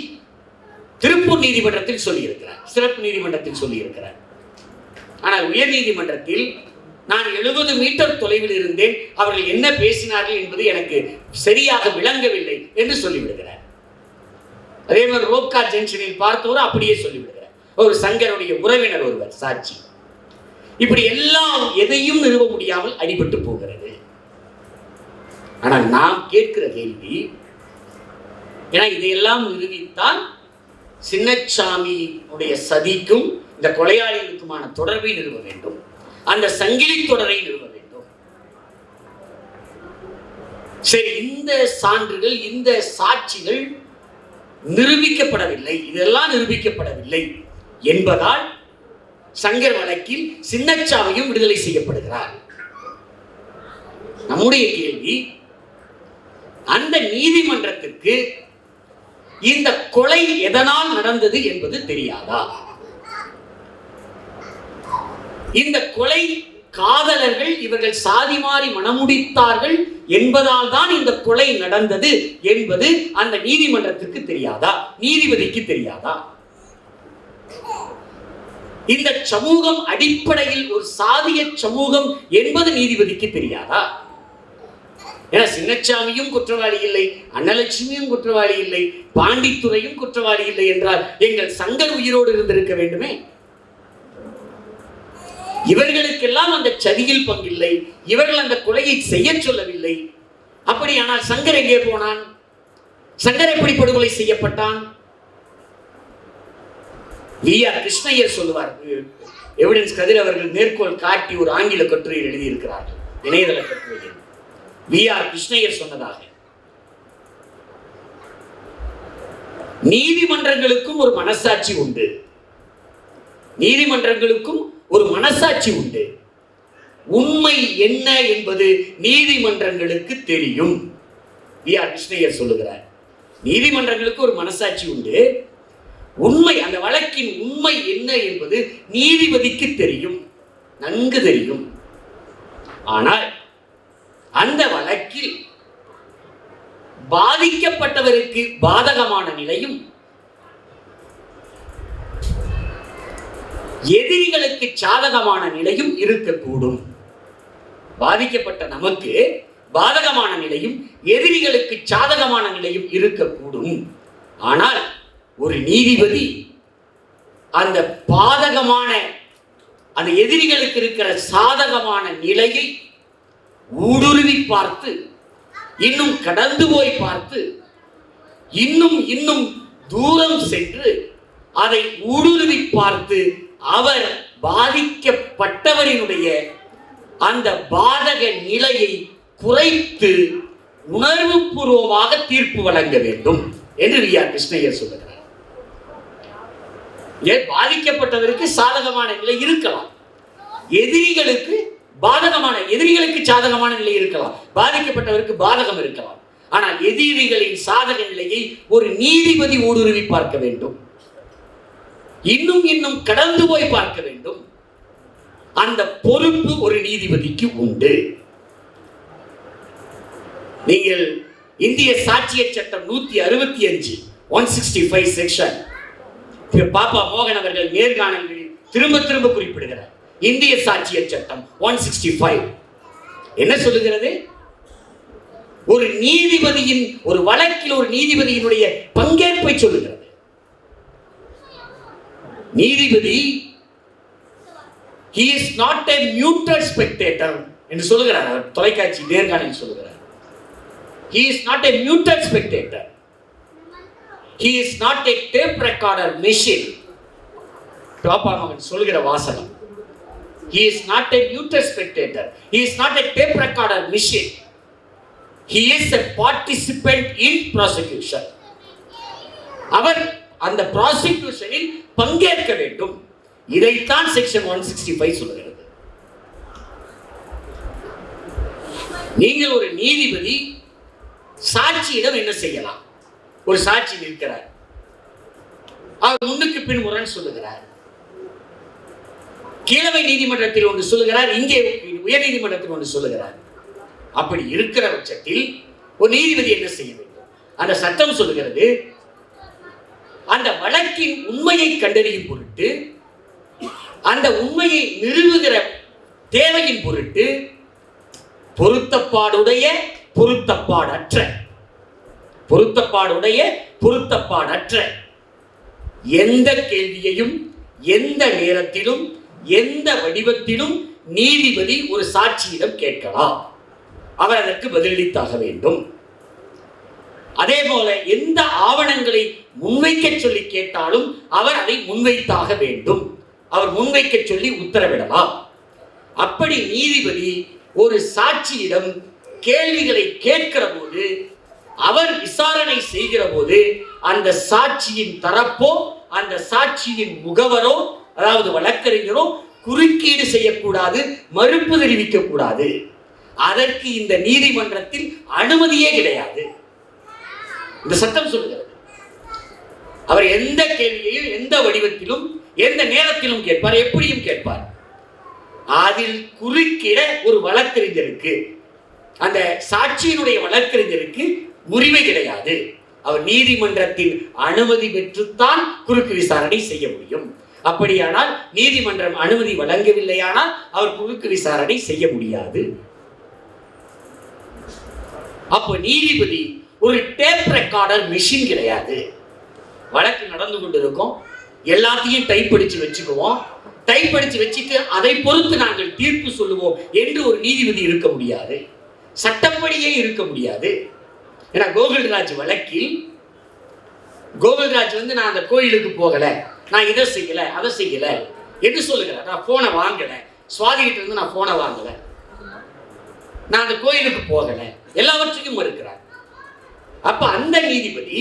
திருப்பூர் நீதிமன்றத்தில் சொல்லியிருக்கிறார், சிறப்பு நீதிமன்றத்தில் சொல்லியிருக்கிறார். ஆனால் உயர் நீதிமன்றத்தில் நான் 70 மீட்டர் தொலைவில் இருந்தேன், அவர்கள் என்ன பேசினார்கள் என்பது எனக்கு சரியாக விளங்கவில்லை என்று சொல்லிவிடுகிறார். அதே மாதிரி ரோப்கா ஜங்ஷனில் பார்த்தவர் அப்படியே சொல்லிவிடுகிறார், ஒரு சங்கருடைய உறவினர் ஒருவர் சாட்சி. இப்படி எல்லாம் எதையும் நிறுவ முடியாமல் அடிபட்டு போகிறது. ஆனால் நாம் கேட்கிற கேள்வி, ஏன்னா இதையெல்லாம் நிரூபித்தால் சின்னசாமியுடைய சதிக்கும் இந்த கொலையாளிகளுக்குமான தொடர்பை நிறுவ வேண்டும், அந்த சங்கிலி தொடரை நிறுவ வேண்டும். சரி, இந்த சான்றுகள், இந்த சாட்சிகள் நிரூபிக்கப்படவில்லை, இதெல்லாம் நிரூபிக்கப்படவில்லை என்பதால் சங்கர் வழக்கில் சின்னசாமியும் விடுதலை செய்யப்படுகிறார். நம்முடைய கேள்வி, அந்த நீதிமன்றத்திற்கு இந்த கொலை எதனால் நடந்தது என்பது தெரியாதா? இந்த கொலை காதலர்கள் இவர்கள் சாதி மாறி மணமுடித்தார்கள் என்பதால் தான் இந்த கொலை நடந்தது என்பது அந்த நீதிமன்றத்திற்கு தெரியாதா? நீதிபதிக்கு தெரியாதா? இந்த சமூகம் அடிப்படையில் ஒரு சாதிய சமூகம் என்பது நீதிபதிக்கு தெரியாதா? ஏன்னா சின்னசாமியும் குற்றவாளி இல்லை, அன்னலட்சுமியும் குற்றவாளி இல்லை, பாண்டித்துரையும் குற்றவாளி இல்லை என்றால் எங்கள் சங்கர் உயிரோடு இருந்திருக்க வேண்டுமே. இவர்களுக்கெல்லாம் அந்த சதியில் பங்கில்லை, இவர்கள் அந்த கொலையை செய்ய சொல்லவில்லை. அப்படியானால் சங்கர் எங்கே போனான்? சங்கர் எப்படி படுகொலை செய்யப்பட்டான்? V.R. கிருஷ்ணய்யர் சொல்லுவார், எவிடன்ஸ் கதிர் அவர்கள் மேற்கோள் காட்டி ஒரு ஆங்கில கட்டுரையில் எழுதியிருக்கிறார்கள், இணையதள கட்டுரையில். V.R. கிருஷ்ணய்யர் சொன்னதாக, நீதிமன்றங்களுக்கும் ஒரு மனசாட்சி உண்டு, நீதிமன்றங்களுக்கும் ஒரு மனசாட்சி உண்டு. உண்மை என்ன என்பது நீதிமன்றங்களுக்கு தெரியும். V.R. கிருஷ்ணய்யர் சொல்லுகிறார், நீதிமன்றங்களுக்கு ஒரு மனசாட்சி உண்டு, உண்மை, அந்த வழக்கின் உண்மை என்ன என்பது நீதிபதிக்கு தெரியும், நன்கு தெரியும். ஆனால் அந்த வழக்கில் பாதிக்கப்பட்டவருக்கு பாதகமான நிலையும் எதிரிகளுக்கு சாதகமான நிலையும் இருக்கக்கூடும். பாதிக்கப்பட்ட நமக்கு பாதகமான நிலையும் எதிரிகளுக்கு சாதகமான நிலையும் இருக்கக்கூடும். ஆனால் ஒரு நீதிபதி அந்த பாதகமான, அந்த எதிரிகளுக்கு இருக்கிற சாதகமான நிலையை ஊடுருவி பார்த்து, இன்னும் கடந்து போய் பார்த்து, இன்னும் தூரம் சென்று அதை ஊடுருவி பார்த்து அவர் பாதிக்கப்பட்டவரினுடைய அந்த பாதக நிலையை குறைத்து உணர்வு பூர்வமாக தீர்ப்பு வழங்க வேண்டும் என்று V.R. கிருஷ்ணய்யர் சொல்லுகிறார். பாதிக்கப்பட்டவருக்கு சாதகமான நிலை இருக்கலாம், எதிரிகளுக்கு பாதகமான, எதிரிகளுக்கு சாதகமான நிலை இருக்கலாம், பாதிக்கப்பட்டவருக்கு பாதகம் இருக்கலாம். ஆனால் எதிரிகளின் சாதக நிலையை ஒரு நீதிபதி ஊடுருவி பார்க்க வேண்டும், இன்னும் கடந்து போய் பார்க்க வேண்டும். அந்த பொறுப்பு ஒரு நீதிபதிக்கு உண்டு. நீங்கள் இந்திய சாட்சிய சட்டம் 165 165 செக்ஷன் பாப்பா மோகன் அவர்கள் நேர்காணல்களில் திரும்ப குறிப்பிடுகிறார். இந்திய சாட்சிய சட்டம் 165 என்ன சொல்லுகிறது? ஒரு நீதிபதியின், ஒரு வழக்கில் ஒரு நீதிபதியினுடைய பங்கேற்பை சொல்லுகிறது. நீதிபதி he is not a neutral spectator என்று சொல்லுகிறார். அவர் தொலைக்காட்சி நேர்காணலில் சொல்லுகிறார், he is not a neutral spectator, he is not a tape recorder machine. பாப்பா மகன் சொல்லுகிற வாசகம், he is not a neutral spectator, he is not a tape recorder machine. he is a participant in prosecution. அவர் அந்த ப்ராசிக்யூஷனில் பங்கேற்க வேண்டும். இதைத்தான் section 165 சொல்கிறது. நீங்கள் ஒரு நீதிபதி சாட்சியிடம் என்ன செய்யலாம்? ஒரு சாட்சி நிற்கிறார், அவர் முன்னுக்கு பின் முரண் சொல்லுகிறார். கீழவை நீதிமன்றத்தில் ஒன்று சொல்லுகிறார், இங்கே உயர் நீதிமன்றத்தில் ஒன்று சொல்லுகிறார். அப்படி இருக்கிற பட்சத்தில் ஒரு நீதிபதி என்ன செய்ய வேண்டும்? அந்த சட்டம் சொல்லுகிறது, அந்த வழக்கின் உண்மையை கண்டறியும் பொருட்டு, அந்த உண்மையை நிறுவுகிற தேவையின் பொருட்டு பொருத்தப்பாடுடைய பொருத்தப்பாடற்ற எந்த கேள்வியையும் எந்த நேரத்திலும் எந்த வடிவத்திலும் நீதிபதி ஒரு சாட்சியிடம் கேட்கலாம். அவர் அதற்கு பதிலளித்தாக வேண்டும். அதே போல எந்த ஆவணங்களை முன்வைக்க சொல்லி கேட்டாலும் அவர் அதை முன்வைத்தாக வேண்டும். அவர் முன்வைக்க சொல்லி உத்தரவிடலாம். அப்படி நீதிபதி ஒரு சாட்சியிடம் கேள்விகளை கேட்கிற போது, அவர் விசாரணை செய்கிற போது, அந்த சாட்சியின் தரப்போ அந்த சாட்சியின் முகவரோ, அதாவது வழக்கறிஞரோ குறுக்கீடு செய்யக்கூடாது, மறுப்பு தெரிவிக்க கூடாது. அதற்கு இந்த நீதிமன்றத்தில் அனுமதியே கிடையாது. இந்த சட்டம் சொல்லுகிறது. அவர் எந்த கேள்வியையும் எந்த வடிவத்திலும் எந்த நேரத்திலும் கேட்பார், எப்படியும் கேட்பார். அதில் குறுக்கிட ஒரு வழக்கறிஞருக்கு, அந்த சாட்சியினுடைய வழக்கறிஞருக்கு உரிமை கிடையாது. அவர் நீதிமன்றத்தின் அனுமதி பெற்றுத்தான் குறுக்கு விசாரணை செய்ய முடியும். அப்படியானால் நீதிமன்றம் அனுமதி வழங்கவில்லையானால் அவர் குறுக்கு விசாரணை செய்ய முடியாது. அப்போ நீதிபதி ஒரு டேப் ரெக்கார்டர் மெஷின் கிடையாது. வழக்கு நடந்து கொண்டு இருக்கும், எல்லாத்தையும் டைப் அடிச்சு வச்சுக்குவோம், டைப் அடிச்சு வச்சுட்டு அதை பொறுத்து நாங்கள் தீர்ப்பு சொல்லுவோம் என்று ஒரு நீதிபதி இருக்க முடியாது. சட்டப்படியே இருக்க முடியாது. ஏன்னா கோகுல்ராஜ் வழக்கில் கோகுல்ராஜ் நான் அந்த கோயிலுக்கு போகல, நான் இதை செய்யல அதை செய்யல என்று சொல்லுகிறேன். நான் போனை வாங்கல, சுவாதிகிட்ட இருந்து நான் போனை வாங்கல, நான் அந்த கோயிலுக்கு போகல, எல்லாவற்றையும் மறுக்கிறார். அப்ப அந்த நீதிபதி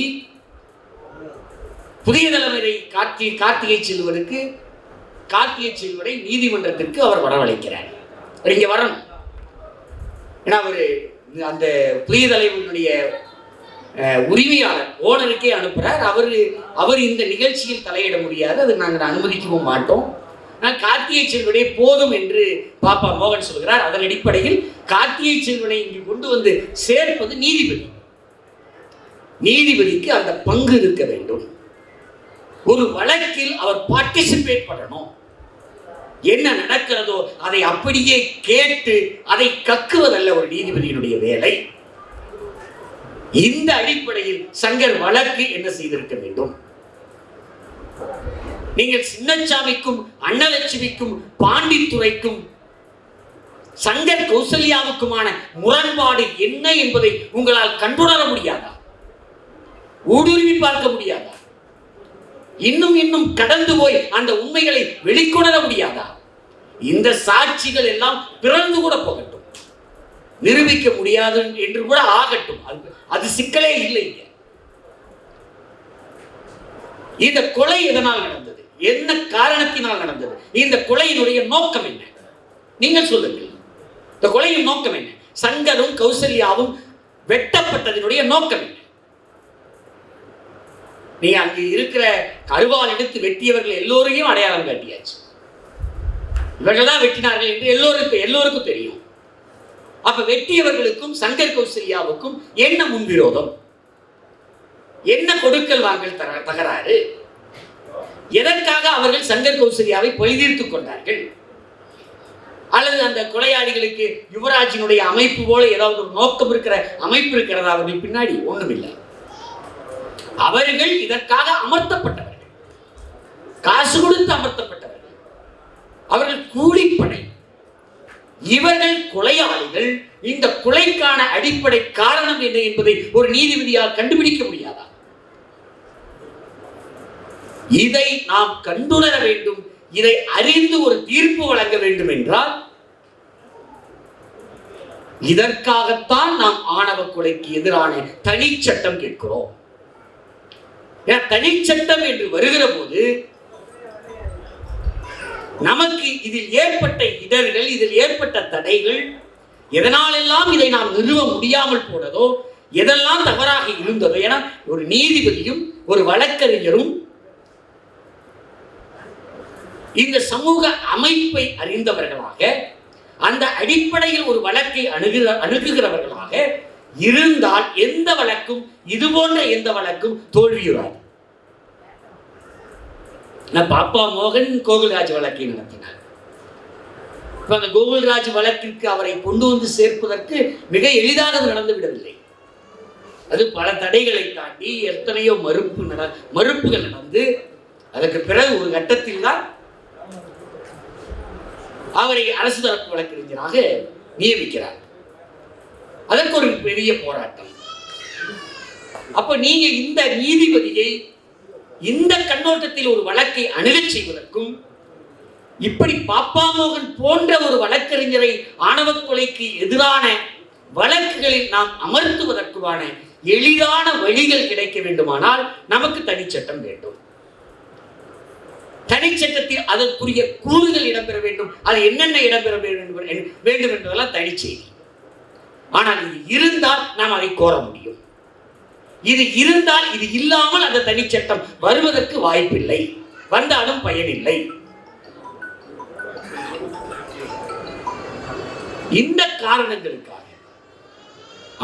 புதிய தலைமுறை கார்த்திகை செல்வரை நீதிமன்றத்திற்கு அவர் வரவழைக்கிறார். இங்க வரணும். ஏன்னா அவரு அந்த புதிய தலைவனுடைய உரிமையாளர் ஓனருக்கே அனுப்புறார். அவர் இந்த நிகழ்ச்சியில் தலையிட முடியாது, அதை நாங்கள் அனுமதிக்கவும் மாட்டோம். கார்த்திகை செல்வனே போதும் என்று பாப்பா மோகன் சொல்கிறார். அதன் அடிப்படையில் கார்த்திகை செல்வனை இங்கு கொண்டு வந்து சேர்ப்பது நீதிபதி. நீதிபதிக்கு அந்த பங்கு இருக்க வேண்டும். ஒரு வழக்கில் அவர் பார்ட்டிசிபேட் பண்ணணும். என்ன நடக்கிறதோ அதை அப்படியே கேட்டு அதை கக்குவதல்ல ஒரு நீதிபதியினுடைய வேலை. இந்த அடிப்படையில் சங்கர் வழக்கு என்ன செய்திருக்க வேண்டும்? நீங்கள் சின்னசாமிக்கும் அன்னலட்சுமிக்கும் பாண்டித்துரைக்கும் சங்கர் கௌசல்யாவுக்குமான முரண்பாடு என்ன என்பதை உங்களால் கண்டுணர முடியாதா? ஊடுருவி பார்க்க முடியாதா? இன்னும் கடந்து போய் அந்த உண்மைகளை வெளிக்கொணர முடியாதா? இந்த சாட்சிகள் எல்லாம் பிறந்து கூட போகட்டும், நிரூபிக்க முடியாது என்று கூட ஆகட்டும், அது சிக்கலே இல்லை. இந்த கொலை எதனால் நடந்தது? என்ன காரணத்தினால் நடந்தது? இந்த கொலையினுடைய நோக்கம் என்ன? நீங்கள் சொல்லுங்கள். இந்த கொலையின் நோக்கம் என்ன? சங்கரும் கௌசல்யாவும் வெட்டப்பட்டதனுடைய நோக்கம் என்ன? நீ அங்கு இருக்கிற கருவால் எடுத்து வெட்டியவர்கள் எல்லோரையும் அடையாளம் காட்டியாச்சு. இவர்கள் தான் வெட்டினார்கள் என்று எல்லோருக்கும் தெரியும். அப்ப வெட்டியவர்களுக்கும் சங்கர் கௌசல்யாவுக்கும் என்ன முன்விரோதம்? என்ன கொடுக்கல் வாங்கல் தகராறு? எதற்காக அவர்கள் சங்கர் கௌசல்யாவை பழிதீர்த்துக் கொண்டார்கள்? அல்லது அந்த கொலையாளிகளுக்கு யுவராஜினுடைய அமைப்பு போல ஏதாவது ஒரு நோக்கம் இருக்கிற அமைப்பு இருக்கிறதா அவர்கள் பின்னாடி? ஒண்ணுமில்லை. அவர்கள் இதற்காக அமர்த்தப்பட்டவர்கள், காசு கொடுத்து அமர்த்தப்பட்டவர்கள், அவர்கள் கூலிப்படை. இவர்கள் கொலையாளிகள். இந்த கொலைக்கான அடிப்படை காரணம் என்ன என்பதை ஒரு நீதிபதியால் கண்டுபிடிக்க முடியாதா? இதை நாம் கண்டுணர வேண்டும். இதை அறிந்து ஒரு தீர்ப்பு வழங்க வேண்டும் என்றால் இதற்காகத்தான் நாம் ஆணவ கொலைக்கு எதிரான தனிச்சட்டம் கேட்கிறோம். தனிச்சட்டம் என்று வருகிற போது நமக்கு இதில் ஏற்பட்ட இடர்கள், இதில் ஏற்பட்ட தடைகள், எதனாலெல்லாம் இதை நாம் நிறுவ முடியாமல் போனதோ, எதெல்லாம் தவறாக இருந்ததோ, என ஒரு நீதிபதியும் ஒரு வழக்கறிஞரும் இந்த சமூக அமைப்பை அறிந்தவர்களாக, அந்த அடிப்படையில் ஒரு வழக்கை அணுகுகிறவர்களாக இருந்தால் எந்த வழக்கும், இது போன்ற எந்த வழக்கும் தோல்வியுறாது. பாப்பா மோகன் கோகுல்ராஜ் வழக்கை நடத்தினார். அந்த கோகுல்ராஜ் வழக்கிற்கு அவரை கொண்டு வந்து சேர்ப்பதற்கு மிக எளிதாக நடந்து விடவில்லை. அது பல தடைகளை தாண்டி எத்தனையோ மறுப்புகள் நடந்து அதற்கு பிறகு ஒரு கட்டத்தில் தான் அவரை அரசு தரப்பு வழக்கறிஞராக நியமிக்கிறார். அதற்கு ஒரு பெரிய போராட்டம். அப்ப நீங்க இந்த நீதிபதியை இந்த கண்ணோட்டத்தில் ஒரு வழக்கை அணுகச் செய்வதற்கும், இப்படி பாப்பா மோகன் போன்ற ஒரு வழக்கறிஞரை ஆணவ கொலைக்கு எதிரான வழக்குகளில் நாம் அமர்த்துவதற்குமான எளிதான வழிகள் கிடைக்க வேண்டுமானால் நமக்கு தனிச்சட்டம் வேண்டும். தனிச்சட்டத்தில் அதற்குரிய கூறுகள் இடம்பெற வேண்டும். அது என்னென்ன இடம்பெற வேண்டும் என்பதெல்லாம் தனி செய்தி. ஆனால் இது இருந்தால் நாம் அதை கோர முடியும். இது இருந்தால், இது இல்லாமல் அந்த தனிச்சட்டம் வருவதற்கு வாய்ப்பில்லை, வந்தாலும் பயனில்லை. இந்த காரணங்களுக்காக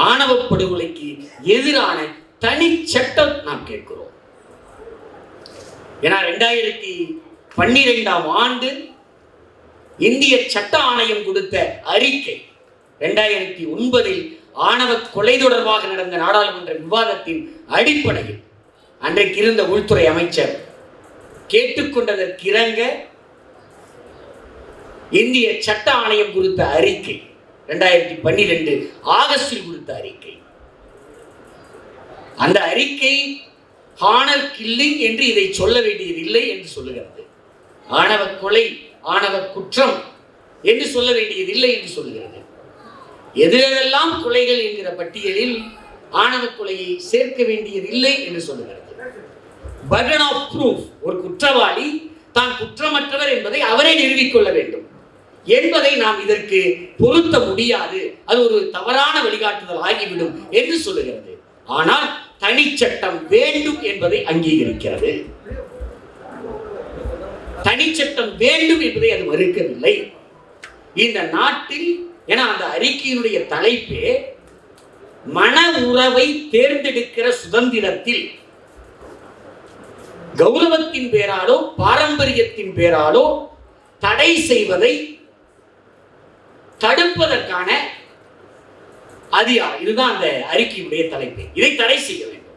ஆணவ படுகொலைக்கு எதிரான தனிச்சட்டம் நாம் கேட்கிறோம். ஏன்னா 2012ஆம் ஆண்டு இந்திய சட்ட ஆணையம் கொடுத்த அறிக்கை, 2009இல் ஆணவ கொலை தொடர்பாக நடந்த நாடாளுமன்ற விவாதத்தின் அடிப்படையில் அன்றைக்கு இருந்த உள்துறை அமைச்சர் கேட்டுக்கொண்டதற்கிணங்க இந்திய சட்ட ஆணையம் கொடுத்த அறிக்கை, 2012 ஆகஸ்டில் கொடுத்த அறிக்கை. அந்த அறிக்கை ஹானர் கில்லிங் என்று இதை சொல்ல வேண்டியதில்லை என்று சொல்லுகிறது. ஆணவ கொலை, ஆணவ குற்றம் என்று சொல்ல வேண்டியதில்லை என்று சொல்லுகிறது. எதிரெல்லாம் கொலைகள் என்கிற பட்டியலில் ஆணவ கொலையை சேர்க்க வேண்டியதில்லை என்று சொல்லுகிறது. பர்டன் ஆஃப் ப்ரூஃப், ஒரு குற்றவாளி தான் குற்றமற்றவர் என்பதை அவரே நிரூபிக்கொள்ள வேண்டும் என்பதை நாம் இதற்கு பொருத்த முடியாது, அது ஒரு தவறான வழிகாட்டுதல் ஆகிவிடும் என்று சொல்லுகிறது. ஆனால் தனிச்சட்டம் வேண்டும் என்பதை அங்கீகரிக்கிறது. தனிச்சட்டம் வேண்டும் என்பதை அது மறுக்கவில்லை. இந்த நாட்டில், ஏன்னா அந்த அறிக்கையினுடைய தலைப்பே மன உறவை தேர்ந்தெடுக்கிற சுதந்திரத்தில் கௌரவத்தின் பேராலோ பாரம்பரியத்தின் பேராலோ தடை செய்வதை தடுப்பதற்கான அதிகாரம், இதுதான் அந்த அறிக்கையுடைய தலைப்பு. இதை தடை செய்ய வேண்டும்.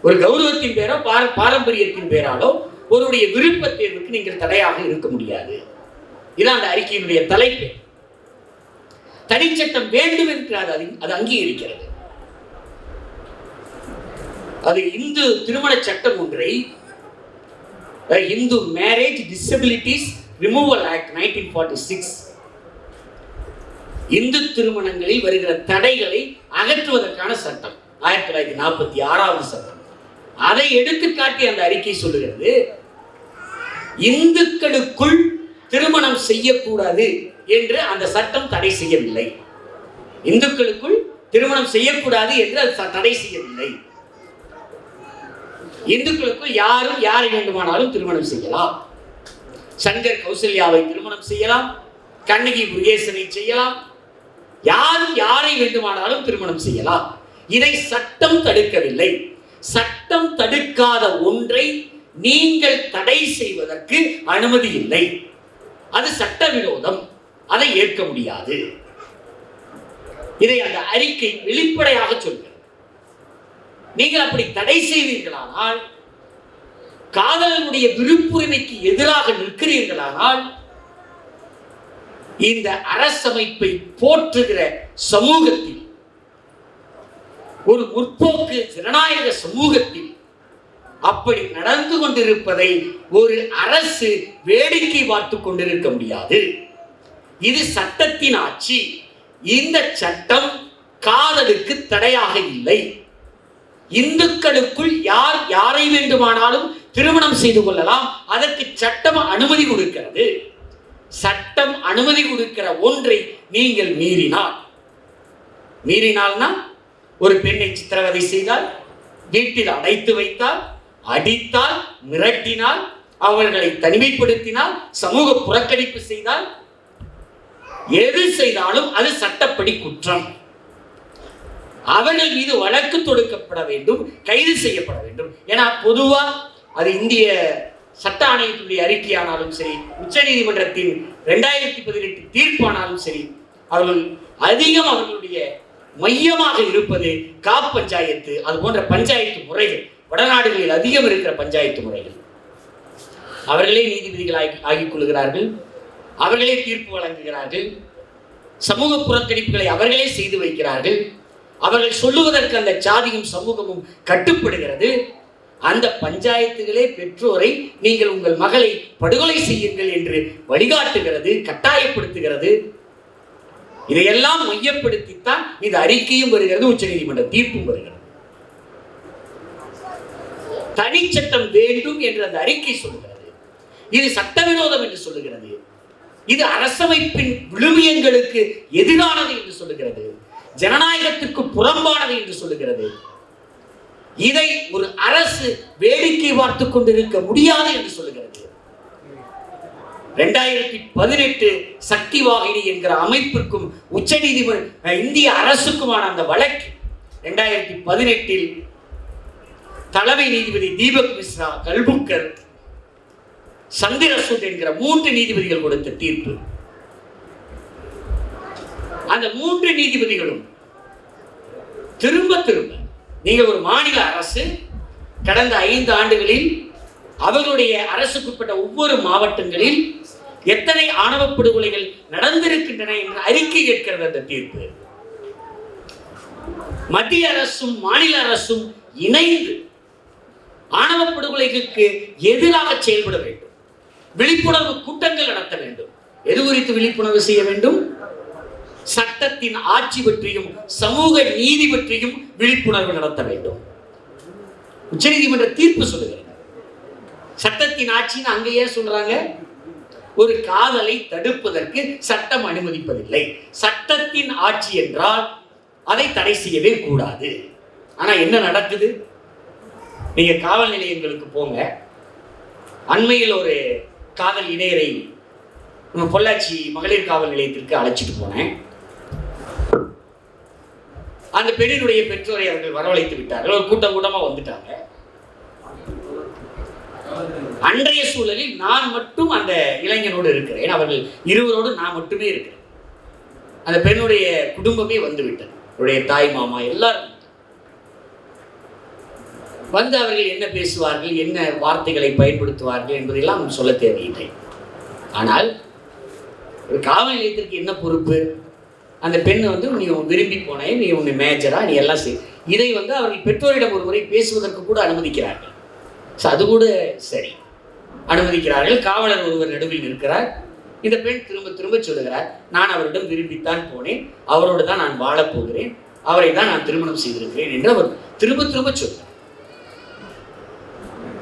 ஒரு கௌரவத்தின் பேரோ பாரம்பரியத்தின் பேராலோ ஒருவருடைய விருப்ப தேர்வுக்கு நீங்கள் தடையாக இருக்க முடியாது. இதுதான் அந்த அறிக்கையினுடைய தலைப்பு. தனிச்சட்டம் வேண்டும் என்று அது அங்கீகரிக்கிறது. அது இந்து திருமண சட்டம் ஒன்றை, Hindu marriage disabilities removal act 1946, இந்து திருமணங்களில் வருகிற தடைகளை அகற்றுவதற்கான சட்டம், 1946ஆவது சட்டம். அதை எடுத்துக்காட்டி அந்த அறிக்கை சொல்லுகிறது, இந்துக்களுக்குள் திருமணம் செய்யக்கூடாது என்று அந்த சட்டம் தடை செய்யவில்லை. இந்துக்களுக்குள் திருமணம் செய்யக்கூடாது என்று அது தடை செய்யவில்லை. இந்துக்களுக்குள் யாரும் யாரை வேண்டுமானாலும் திருமணம் செய்யலாம். சங்கர் கௌசல்யாவை திருமணம் செய்யலாம், கண்ணகி முருகேசனை செய்யலாம், யாரும் யாரை வேண்டுமானாலும் திருமணம் செய்யலாம். இதை சட்டம் தடுக்கவில்லை. சட்டம் தடுக்காத ஒன்றை நீங்கள் தடை செய்வதற்கு அனுமதி இல்லை. அது சட்டவிரோதம், அதை ஏற்க முடியாது. இதை அந்த அறிக்கை வெளிப்படையாக சொல்கிறது. நீங்கள் அப்படி தடை செய்வீர்களானால், காதலனுடைய விருப்புரிமைக்கு எதிராக நிற்கிறீர்களானால், இந்த அரசமைப்பை போற்றுகிற சமூகத்தில், ஒரு முற்போக்கு ஜனநாயக சமூகத்தில் அப்படி நடந்து கொண்டிருப்பதை ஒரு அரசு வேடிக்கை பார்த்துக் கொண்டிருக்க முடியாது. இது சட்டத்தின் ஆட்சி. இந்த சட்டம் காதலுக்கு தடையாக இல்லை. இந்துக்களுக்குள் யார் யாரை வேண்டுமானாலும் திருமணம் செய்து கொள்ளலாம். அதற்கு சட்டம் அனுமதி கொடுக்கிறது. சட்டம் அனுமதி கொடுக்கிற ஒன்றை நீங்கள் மீறினால்னா ஒரு பெண்ணை சித்திரவதை செய்தால், வீட்டில் அடைத்து வைத்தால், அடித்தால், மிரட்டினால், அவர்களை தனிமைப்படுத்தினால், சமூக புறக்கணிப்பு செய்தால், எது செய்தாலும் அது சட்டப்படி குற்றம். அவர்கள் மீது வழக்கு தொடுக்கப்பட வேண்டும், கைது செய்யப்பட வேண்டும். ஏன்னா பொதுவா அது இந்திய சட்ட ஆணையத்துடைய அறிக்கையானாலும் சரி, உச்ச நீதிமன்றத்தின் 2018 தீர்ப்பானாலும் சரி, அவர்கள் அதிகம் அவர்களுடைய மையமாக இருப்பது பஞ்சாயத்து, அது போன்ற பஞ்சாயத்து முறைகள். வடநாடுகளில் அதிகம் இருக்கிற பஞ்சாயத்து முறைகள். அவர்களே நீதிபதிகள் ஆகிக் கொள்கிறார்கள், அவர்களே தீர்ப்பு வழங்குகிறார்கள், சமூக புறக்கணிப்புகளை அவர்களே செய்து வைக்கிறார்கள். அவர்கள் சொல்லுவதற்கு அந்த சாதியும் சமூகமும் கட்டுப்படுகிறது. அந்த பஞ்சாயத்துகளே பெற்றோரை நீங்கள் உங்கள் மகளை படுகொலை செய்யுங்கள் என்று வழிகாட்டுகிறது, கட்டாயப்படுத்துகிறது. இதையெல்லாம் மையப்படுத்தித்தான் இந்த அறிக்கையும் வருகிறது, உச்ச நீதிமன்ற தீர்ப்பும் வருகிறது. தனி சட்டம் வேண்டும் என்று அந்த அறிக்கை சொல்லுகிறது. இது சட்டவிரோதம் என்று சொல்லுகிறது. இது அரசமைப்பின் விழுமியங்களுக்கு எதிரானது என்று சொல்லுகிறது. ஜனநாயகத்துக்கு புறம்பானது என்று சொல்லுகிறது. இதை ஒரு அரசு வேடிக்கை பார்த்து கொண்டிருக்க முடியாது என்று சொல்லுகிறது. 2018 சக்தி வாகினி என்கிற அமைப்பிற்கும் உச்ச நீதிமன்ற இந்திய அரசுக்குமான அந்த வழக்கு 2018 தலைமை நீதிபதி தீபக் மிஸ்ரா, கல்புக்கர், சந்திரசூட் என்கிற 3 நீதிபதிகள் கொடுத்த தீர்ப்பு. அந்த 3 நீதிபதிகளும் திரும்ப நீங்கள் ஒரு மாநில அரசு கடந்த 5 ஆண்டுகளில் அவர்களுடைய அரசுக்குட்பட்ட ஒவ்வொரு மாவட்டங்களில் எத்தனை ஆணவ படுகொலைகள் நடந்திருக்கின்றன என்று அறிக்கை கேட்கிறது அந்த தீர்ப்பு. மத்திய அரசும் மாநில அரசும் இணைந்து ஆணவ படுகொலைகளுக்கு எதிராக செயல்பட வேண்டும். விழிப்புணர்வு கூட்டங்கள் நடத்த வேண்டும். எது குறித்து விழிப்புணர்வு செய்ய வேண்டும்? சட்டத்தின் ஆட்சி பற்றியும் சமூக நீதி பற்றியும் விழிப்புணர்வு நடத்த வேண்டும். உச்ச நீதிமன்ற தீர்ப்பு சொல்லுகிறது. சட்டத்தின் ஆட்சின்னு அங்க ஏன் சொல்றாங்க? ஒரு காதலை தடுப்பதற்கு சட்டம் அனுமதிப்பதில்லை. சட்டத்தின் ஆட்சி என்றால் அதை தடை செய்யவே கூடாது. ஆனா என்ன நடக்குது? நீங்க காவல் நிலையங்களுக்கு போங்க. அண்மையில் ஒரு காதல் இணையரை பொள்ளாச்சி மகளிர் காவல் நிலையத்திற்கு அழைச்சிட்டு போனேன். அந்த பெண்ணினுடைய பெற்றோரை அவர்கள் வரவழைத்து விட்டார்கள். ஒரு கூட்டமா வந்துட்டாங்க. அன்றைய சூழலில் நான் மட்டும் அந்த இளைஞனோடு இருக்கிறேன். அவர்கள் இருவரோடு நான் மட்டுமே இருக்கிறேன். அந்த பெண்ணுடைய குடும்பமே வந்து விட்டது. அவருடைய தாய், மாமா எல்லாரும் வந்து அவர்கள் என்ன பேசுவார்கள், என்ன வார்த்தைகளை பயன்படுத்துவார்கள் என்பதெல்லாம் சொல்ல தேவையில்லை. ஆனால் ஒரு காவல் நிலையத்திற்கு என்ன பொறுப்பு? அந்த பெண்ணை வந்து நீ விரும்பி போனே, நீ உன்னை மேஜரா, நீ எல்லாம் செய். இதை வந்து அவர்கள் பெற்றோரிடம் ஒரு முறை பேசுவதற்கு கூட அனுமதிக்கிறார்கள். அது கூட சரி, அனுமதிக்கிறார்கள். காவலர் ஒருவர் நடுவில் இருக்கிறார். இந்த பெண் திரும்ப சொல்லுகிறார், நான் அவரிடம் விரும்பித்தான் போனேன், அவரோடு தான் நான் வாழப் போகிறேன், அவரை தான் நான் திருமணம் செய்திருக்கிறேன் என்று அவர் திரும்ப சொல்கிறார்.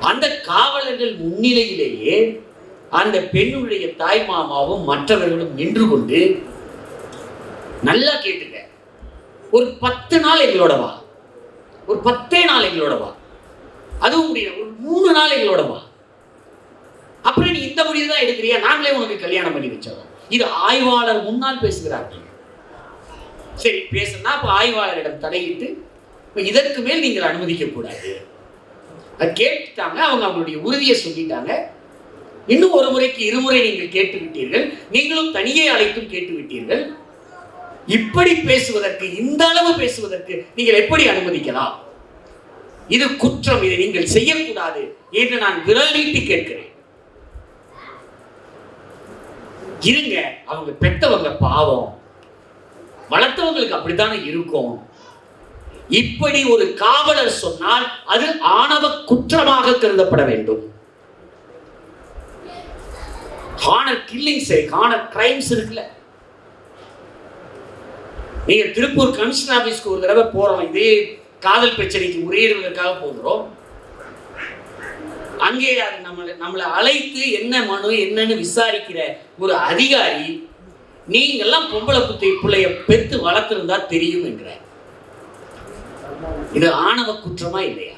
அந்த காவலர்கள் முன்னிலையிலேயே அந்த பெண்ணுடைய தாய் மாமாவும் மற்றவர்களும் நின்று கொண்டு, நல்லா கேட்டுங்க, ஒரு 10 நாள் எங்களோட வா, ஒரு 10 நாள் எங்களோட வா, அதுவும் முடியல ஒரு 3 நாள் எங்களோட வா, அப்புறம் நீ இந்த முடிவு தான் எடுக்கிறியா, நாங்களே உனக்கு கல்யாணம் பண்ணி வச்சோம். இது ஆய்வாளர் முன்னால் பேசுகிறார்கள். சரி பேசுனா அப்ப ஆய்வாளரிடம் தடையிட்டு இதற்கு மேல் நீங்கள் அனுமதிக்க கூடாது கேட்டுட்டாங்க. அவங்க அவங்களுடைய உறுதியை சொல்லிட்டாங்க. இன்னும் ஒரு முறைக்கு 2 முறை நீங்கள் கேட்டு விட்டீர்கள். நீங்களும் தனியே அழைத்தும் கேட்டு விட்டீர்கள். இப்படி பேசுவதற்கு, இந்த அளவு பேசுவதற்கு நீங்கள் எப்படி அனுமதிக்கலாம்? இது குற்றம், இதை நீங்கள் செய்யக்கூடாது என்று நான் விரல் நீட்டி கேட்கிறேன். இருங்க, அவங்க பெற்றவங்க பாவம், வளர்த்தவங்களுக்கு அப்படித்தானே இருக்கும். இப்படி ஒரு காவலர் சொன்னால் அது ஆணவ குற்றமாக கருதப்பட வேண்டும். ஹானர் கில்லிங்ஸ், ஹானர் கிரைம்ஸ் இருக்குல்ல, நீங்க திருப்பூர் கமிஷன் ஆபீஸ்க்கு ஒரு தடவை போறோம், இதே காதல் பிரச்சனைக்கு முறையிடுவதற்காக போகிறோம். அங்கே அது நம்மளை அழைத்து என்ன மனு என்னன்னு விசாரிக்கிற ஒரு அதிகாரி, நீங்கெல்லாம் பொம்பளை புத்தி பிள்ளைய பெத்து வளர்த்திருந்தா தெரியும் என்கிற. இது ஆணவ குற்றமா இல்லையா?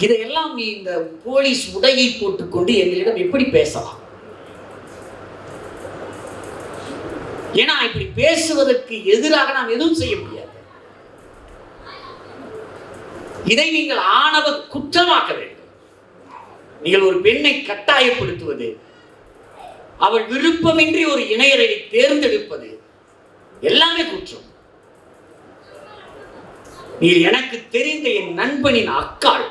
இதையெல்லாம் நீ இந்த போலீஸ் உடையை போட்டுக்கொண்டு எங்களிடம் எப்படி பேசலாம்? ஏன்னா இப்படி பேசுவதற்கு எதிராக நாம் எதுவும் செய்ய முடியாது. இதை நீங்கள் ஆணவ குற்றமாக்க வேண்டும். நீங்கள் ஒரு பெண்ணை கட்டாயப்படுத்துவது, அவள் விருப்பமின்றி ஒரு இணையரை தேர்ந்தெடுப்பது எல்லாமே குற்றம். நீ எனக்கு தெரிந்த என் நண்பனின் அக்காள்,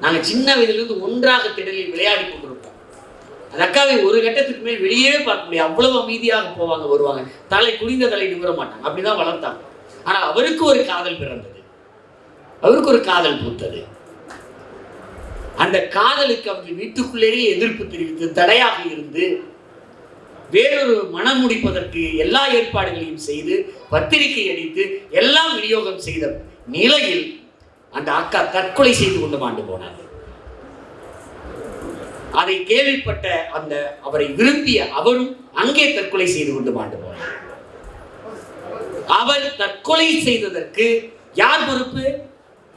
நாங்க சின்ன வயதிலிருந்து ஒன்றாக திடலில் விளையாடி கொண்டிருப்போம். அந்த அக்காவை ஒரு கட்டத்துக்கு மேல் வெளியே பார்க்க முடியாது, அவ்வளவு அமைதியாக போவாங்க வருவாங்க, தலை குனிந்த தலை நிமிர மாட்டாங்க, அப்படிதான் வளர்த்தாங்க. ஆனா அவருக்கு ஒரு காதல் பிறந்தது, அவருக்கு ஒரு காதல் பூத்தது. அந்த காதலுக்கு அவர்கள் வீட்டுக்குள்ளேயே எதிர்ப்பு தெரிவித்து தடையாக இருந்து வேறொரு மனம் முடிப்பதற்கு எல்லா ஏற்பாடுகளையும் செய்து பத்திரிகை அடித்து எல்லாம் விநியோகம் செய்த நிலையில் அந்த அக்கா தற்கொலை செய்து கொண்டு மாண்டு போனார். அதை கேள்விப்பட்ட அந்த அவரை விரும்பிய அவரும் அங்கே தற்கொலை செய்து கொண்டு மாண்டு போனார். அவர் தற்கொலை செய்ததற்கு யார் பொறுப்பு?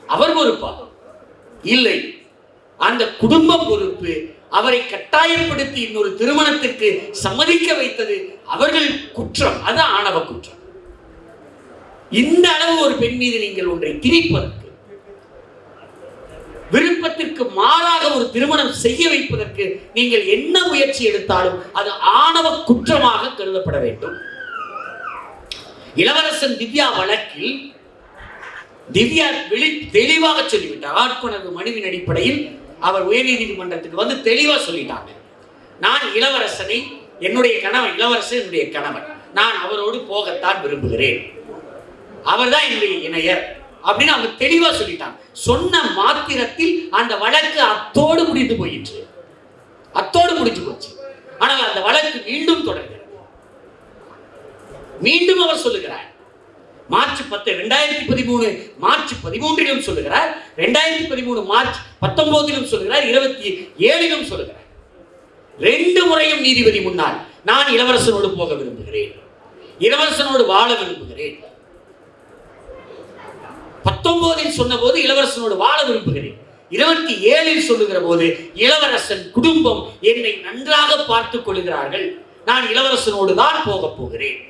அவர் பொறுப்பா? இல்லை, அந்த குடும்ப பொறுப்பு. அவரை கட்டாயப்படுத்தி இன்னொரு திருமணத்திற்கு சம்மதிக்க வைத்தது அவர்கள் குற்றம். அது ஆணவ குற்றம். இந்த அளவு ஒரு பெண் மீது நீங்கள் ஒன்றை திணிப்பதற்கு, விருப்பத்திற்கு மாறாக ஒரு திருமணம் செய்ய வைப்பதற்கு நீங்கள் என்ன முயற்சி எடுத்தாலும் அது ஆணவ குற்றமாக கருதப்பட வேண்டும். இளவரசன் திவ்யா வழக்கில் திவ்யா தெளிவாக சொல்லிவிட்டார். ஆட்கொணர்வு மனுவின் அடிப்படையில் அவர் உயர்நீதிமன்றத்துக்கு வந்து தெளிவா சொல்லிட்டாங்க, நான் இளவரசனை, என்னுடைய கணவன் இளவரசன் என்னுடைய கணவன், நான் அவரோடு போகத்தான் விரும்புகிறேன், அவர்தான் என்னுடைய இணையர் அப்படின்னு அவங்க தெளிவா சொல்லிட்டாங்க. சொன்ன மாத்திரத்தில் அந்த வழக்கு அத்தோடு முடிந்து போயிற்று, அத்தோடு முடிஞ்சு போச்சு. ஆனால் அந்த வழக்கு மீண்டும் தொடர்கிறது. மீண்டும் அவர் சொல்லுகிறார், மார்ச் 10 2013 மார்ச் 13 சொல்லுகிறார், 2013 மார்ச் 19 சொல்லுகிறார், 27 சொல்லுகிறார். 2 முறையும் நீதிபதி முன்னால் நான் இளவரசனோடு போக விரும்புகிறேன், இளவரசனோடு வாழ விரும்புகிறேன். 19 சொன்ன போது இளவரசனோடு வாழ விரும்புகிறேன், 27 சொல்லுகிற போது இளவரசன் குடும்பம் என்னை நன்றாக பார்த்துக் கொள்கிறார்கள், நான் இளவரசனோடு தான் போக போகிறேன்,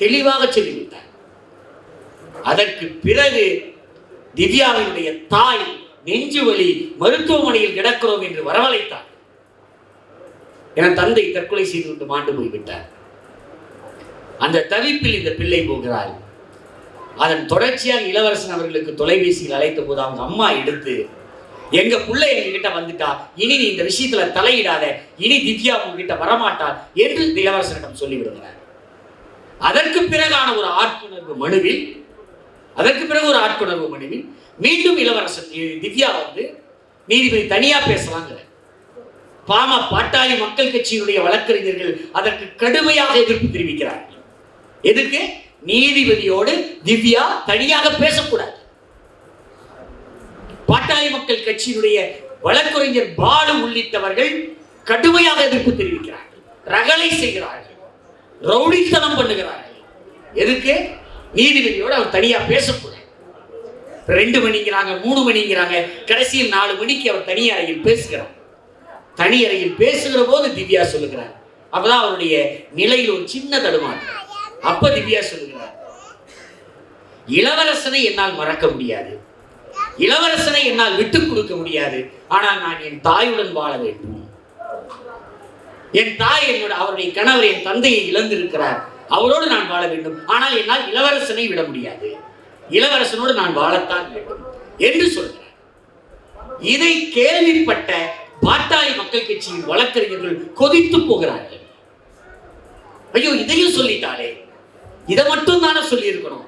தெளிவாக சொல்லிவிட்டார். அதற்கு பிறகு திவ்யாவினுடைய தாய் நெஞ்சு வலி, மருத்துவமனையில் கிடக்கிறோம் என்று வரவழைத்தார். என் தந்தை தற்கொலை செய்து கொண்டு மாண்டு போய்விட்டார். அந்த தவிப்பில் இந்த பிள்ளை போகிறாள். அதன் தொடர்ச்சியாக இளவரசன் அவர்களுக்கு தொலைபேசியில் அழைத்த போது அவங்க அம்மா எடுத்து, எங்க பிள்ளை எங்ககிட்ட வந்துட்டா, இனி நீ இந்த விஷயத்துல தலையிடாத, இனி திவ்யா உங்ககிட்ட வரமாட்டாள் என்று இளவரசனிடம் சொல்லிவிடுகிறார். அதற்கு பிறகான ஒரு ஆட்கொணர்வு மனுவில் மீண்டும் இளவரசன் திவ்யா வந்து நீதிபதி தனியா பேசலாங்கிற பாட்டாளி மக்கள் கட்சியினுடைய வழக்கறிஞர்கள் அதற்கு கடுமையாக எதிர்ப்பு தெரிவிக்கிறார்கள். எதுக்கு? நீதிபதியோடு திவ்யா தனியாக பேசக்கூடாது. பாட்டாளி மக்கள் கட்சியினுடைய வழக்கறிஞர் பாலு உள்ளிட்டவர்கள் கடுமையாக எதிர்ப்பு தெரிவிக்கிறார்கள், ரகளை செய்கிறார்கள், ரவுடித்தனம் பண்ணுகிறார்கள். எதுக்கு? நீதிபதியோடு அவர் தனியா பேசக்கூடாது. 2 மணிங்கிறாங்க, 3 மணிங்கிறாங்க, கடைசியில் 4 மணிக்கு அவர் தனி அறையில் பேசுகிறார். தனி அறையில் பேசுகிற போது திவ்யா சொல்லுகிறார், அப்பதான் அவருடைய நிலையில் ஒரு சின்ன தடுமாற்றம். அப்ப திவ்யா சொல்லுகிறார், இளவரசனை என்னால் மறக்க முடியாது, இளவரசனை என்னால் விட்டுக் கொடுக்க முடியாது, ஆனால் நான் என் தாயுடன் வாழ வேண்டும். என் தாய் அவருடைய கணவர் என் தந்தையை இழந்திருக்கிறார், அவரோடு நான் வாழ வேண்டும், ஆனால் என்னால் இளவரசனை விட முடியாது, இளவரசனோடு நான் வாழத்தான் வேண்டும் என்று சொல்கிறார். இதை கேள்விப்பட்ட பாட்டாளி மக்கள் கட்சியின் வழக்கறிஞர்கள் கொதித்து போகிறார்கள். ஐயோ, இதையும் சொல்லிட்டாலே, இதை மட்டும் தானே சொல்லி இருக்கணும்,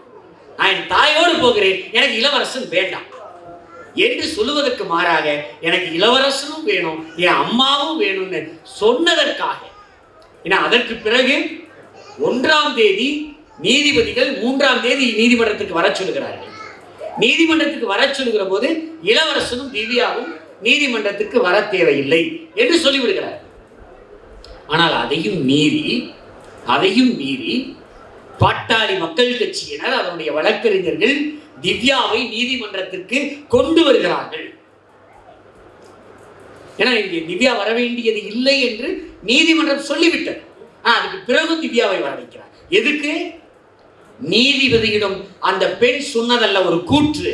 நான் என் தாயோடு போகிறேன், எனக்கு இளவரசன் வேண்டாம் என்று சொல்லுவதற்கு மாறாக எனக்கு இளவரசனும் வேணும், என் அம்மாவும் வேணும்னு சொன்னதற்காக ஏன்னா அதற்கு பிறகு 1ஆம் தேதி நீதிபதிகள் 3ஆம் தேதி நீதிமன்றத்துக்கு வர சொல்லுகிறார்கள். நீதிமன்றத்துக்கு வர சொல்லுகிற போது இளவரசனும் திவ்யாவும் நீதிமன்றத்துக்கு வர தேவையில்லை என்று சொல்லிவிடுகிறார். ஆனால் அதையும் மீறி பாட்டாளி மக்கள் கட்சியினர் அதனுடைய வழக்கறிஞர்கள் திவ்யாவை நீதிமன்றத்திற்கு கொண்டு வருகிறார்கள். ஏன்னா இங்கே திவ்யா வர வேண்டியது இல்லை என்று நீதிமன்றம் சொல்லிவிட்டது. அதுக்கு பிறகு திவ்யாவை வர வைக்கிறார். எதுக்கு? நீதிபதியிடம் அந்த பெண் சொன்னதல்ல ஒரு கூற்று,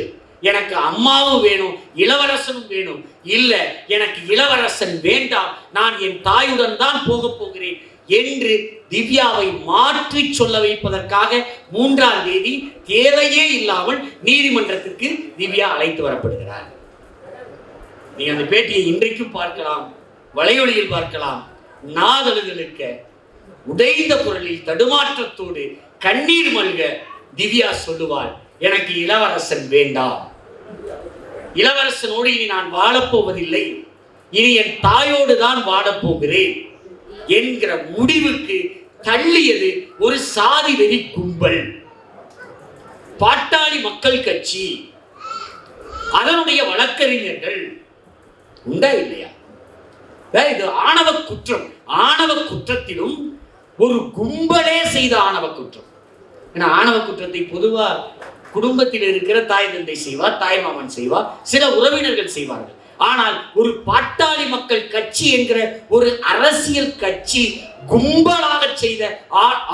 எனக்கு அம்மாவும் வேணும் இளவரசனும் வேணும். இல்ல, எனக்கு இளவரசன் வேண்டாம், நான் என் தாயுடன் தான் போக போகிறேன் என்று திவ்யாவை மாற்றி சொல்ல வைப்பதற்காக 3ஆம் தேதி தேவையே இல்லாமல் நீதிமன்றத்திற்கு திவ்யா அழைத்து வரப்படுகிறார். நீங்க அந்த பேட்டியை இன்றைக்கும் பார்க்கலாம், வலையொலியில் பார்க்கலாம். நாதழுதலுக்க உடைந்த குரலில் தடுமாற்றத்தோடு கண்ணீர் மல்க திவ்யா சொல்லுவாள், எனக்கு இளவரசன் வேண்டாம், இளவரசனோடு இனி நான் வாழப்போவதில்லை, இனி என் தாயோடு தான் வாழப்போகிறேன் என்கிற முடிவுக்கு தள்ளியது ஒரு சாதி வெறி கும்பல், பாட்டாளி மக்கள் கட்சி, அதனுடைய வழக்கறிஞர்கள். உண்டா இல்லையா? இது ஆணவ குற்றம். ஆணவ குற்றத்திலும் ஒரு கும்பலே செய்த ஆணவ குற்றம். ஏன்னா ஆணவ குற்றத்தை பொதுவா குடும்பத்தில் இருக்கிற தாய் தந்தை செய்வார், தாய் மாமன் செய்வார், சில உறவினர்கள் செய்வார்கள். ஆனால் ஒரு பாட்டாளி மக்கள் கட்சி என்கிற ஒரு அரசியல் கட்சி கும்பலாக செய்த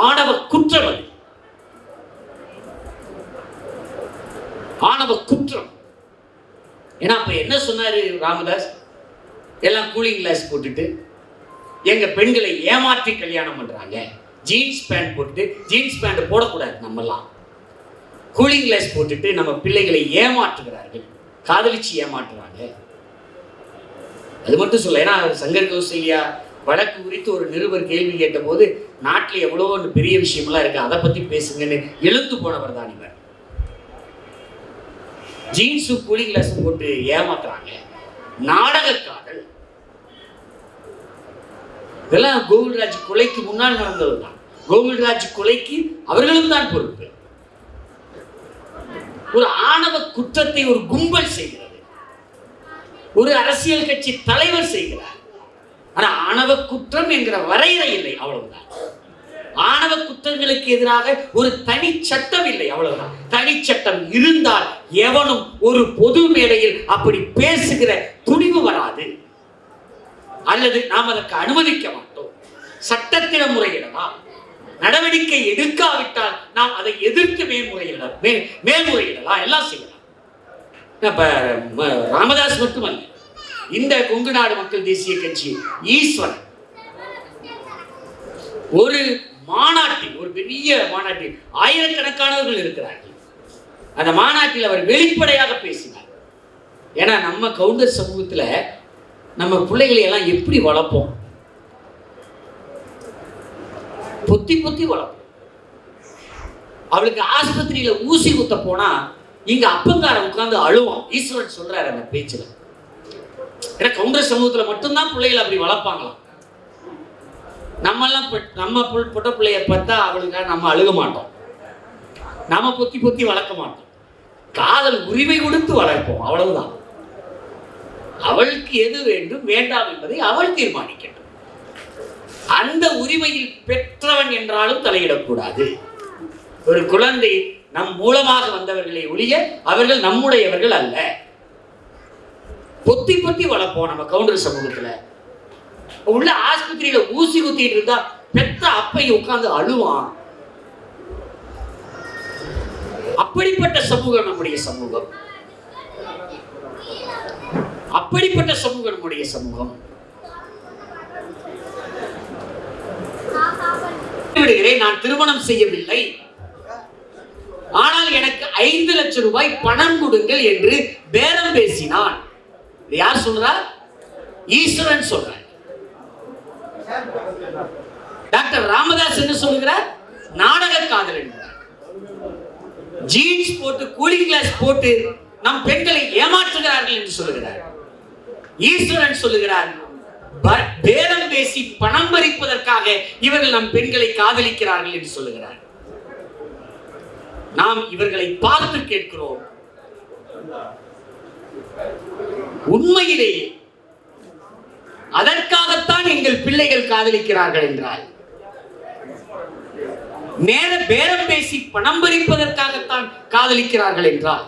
ஆணவ குற்றம் அது. ஆணவ குற்றம். ஏன்னா அப்ப என்ன சொன்னாரு ராமதாஸ்? எல்லாம் கூலிங் கிளாஸ் போட்டுட்டு எங்க பெண்களை ஏமாற்றி கல்யாணம் பண்றாங்க, ஜீன்ஸ் பேண்ட் போட்டுட்டு, ஜீன்ஸ் பேண்ட் போடக்கூடாது, நம்மெல்லாம் கூலிங் கிளாஸ் போட்டுட்டு நம்ம பிள்ளைகளை ஏமாற்றுகிறார்கள், காதலிச்சு ஏமாற்றுறாங்க. அது மட்டும் சொல்ல, ஏன்னா சங்கர் கௌசல்யா வழக்கு குறித்து ஒரு நிருபர் கேள்வி கேட்ட போது நாட்டில் எவ்வளோ பெரிய விஷயமெல்லாம் இருக்கு, அதை பத்தி பேசுங்கன்னு எழுந்து போனவர் தான் இவர். ஜீன்ஸும் கூலிங் கிளாஸும் போட்டு ஏமாத்துறாங்க, நாடக காதல். இதெல்லாம் கோகுல்ராஜ் கொலைக்கு முன்னால் நடந்தது தான். கோகுல்ராஜ் கொலைக்கு அவர்களும் தான் பொறுப்பு. ஒரு ஆணவ குற்றத்தை ஒரு கும்பல் செய்கிறது, ஒரு அரசியல் கட்சி தலைவர் செய்கிறார். ஆனா ஆணவ குற்றம் என்கிற வரையறை இல்லை, அவ்வளவுதான். ஆணவ குற்றங்களுக்கு எதிராக ஒரு தனி சட்டம் இல்லை, அவ்வளவுதான். தனி சட்டம் இருந்தால் எவனும் ஒரு பொது மேடையில் அப்படி பேசுகிற துணிவு வராது, அல்லது நாம் அதற்கு அனுமதிக்க மாட்டோம். சட்டத்திடம் முறையிடலாம், நடவடிக்கை எடுக்காவிட்டால் நாம் அதை எதிர்த்து மேல்முறையிடலாம், எல்லாம் செய்யலாம். இப்ப ராமதாஸ் மட்டுமல்ல, இந்த கொங்கு நாடு மக்கள் தேசிய கட்சி ஈஸ்வரன் ஒரு மாநாட்டில், ஒரு பெரிய மாநாட்டில் ஆயிரக்கணக்கானவர்கள் இருக்கிறார்கள். அந்த மாநாட்டில் அவர் வெளிப்படையாக பேசினார். ஏன்னா நம்ம கவுண்டர் சமூகத்துல நம்ம பிள்ளைகளை எல்லாம் எப்படி வளர்ப்போம்? பொத்தி பொத்தி வளர்ப்போம். அவளுக்கு ஆஸ்பத்திரியில ஊசி குத்த போனா இங்க அப்பங்கார உட்கார்ந்து அழுவான். ஈஸ்வரன் சொல்றாரு அந்த பேச்சுல. ஏன்னா கவுண்டர் சமூகத்துல மட்டும்தான் பிள்ளைகளை அப்படி வளர்ப்பாங்களாம். நம்ம பொட்ட பிள்ளைய பார்த்தா அவளுக்காக நம்ம அழுக மாட்டோம், நம்ம பொத்தி பொத்தி வளர்க்க மாட்டோம், காதல் உரிமை கொடுத்து வளர்ப்போம், அவ்வளவுதான். அவளுக்கு எது வேண்டும் வேண்டாம் என்பதை அவள் தீர்மானிக்கட்டும். அந்த உரிமையில் பெற்றவன் என்றாலும் தலையிடக்கூடாது. ஒரு குழந்தை நம் மூலமாக வந்தவர்களை ஒழிய அவர்கள் நம்முடையவர்கள் அல்ல. பொத்தி பொத்தி வளர்ப்போம். நம்ம கவுண்டர் சமூகத்துல உள்ள ஆஸ்பத்திரியில ஊசி குத்திட்டு இருந்தா பெற்ற அப்பை உட்கார்ந்து அழுவான். அப்படிப்பட்ட சமூகம் நம்முடைய சமூகம். அப்படிப்பட்ட சமூகம் நம்முடைய சமூகம். நான் திருமணம் செய்யவில்லை, ஆனால் எனக்கு 5 லட்சம் ரூபாய் பணம் கொடுங்கள் என்று பேரம் பேசினான். யார் சொல்றா? ஈஸ்வரன் சொல்றார். டாக்டர் ராமதாஸ் என்ன சொல்லுகிறார்? நாடக காதல் என்கிறார். ஜீன்ஸ் போட்டு கூலிங் கிளாஸ் போட்டு நம் பெண்களை ஏமாற்றுகிறார்கள் என்று சொல்லுகிறார். ஈஸ்வரன் சொல்லுகிறார் பேரம் பேசி பணம் பறிப்பதற்காக இவர்கள் நம் பெண்களை காதலிக்கிறார்கள் என்று சொல்லுகிறார். நாம் இவர்களை பார்த்து கேட்கிறோம், உண்மையிலேயே அதற்காகத்தான் எங்கள் பிள்ளைகள் காதலிக்கிறார்கள் என்றால், நேர பேரம் பேசி பணம் பறிப்பதற்காகத்தான் காதலிக்கிறார்கள் என்றால்,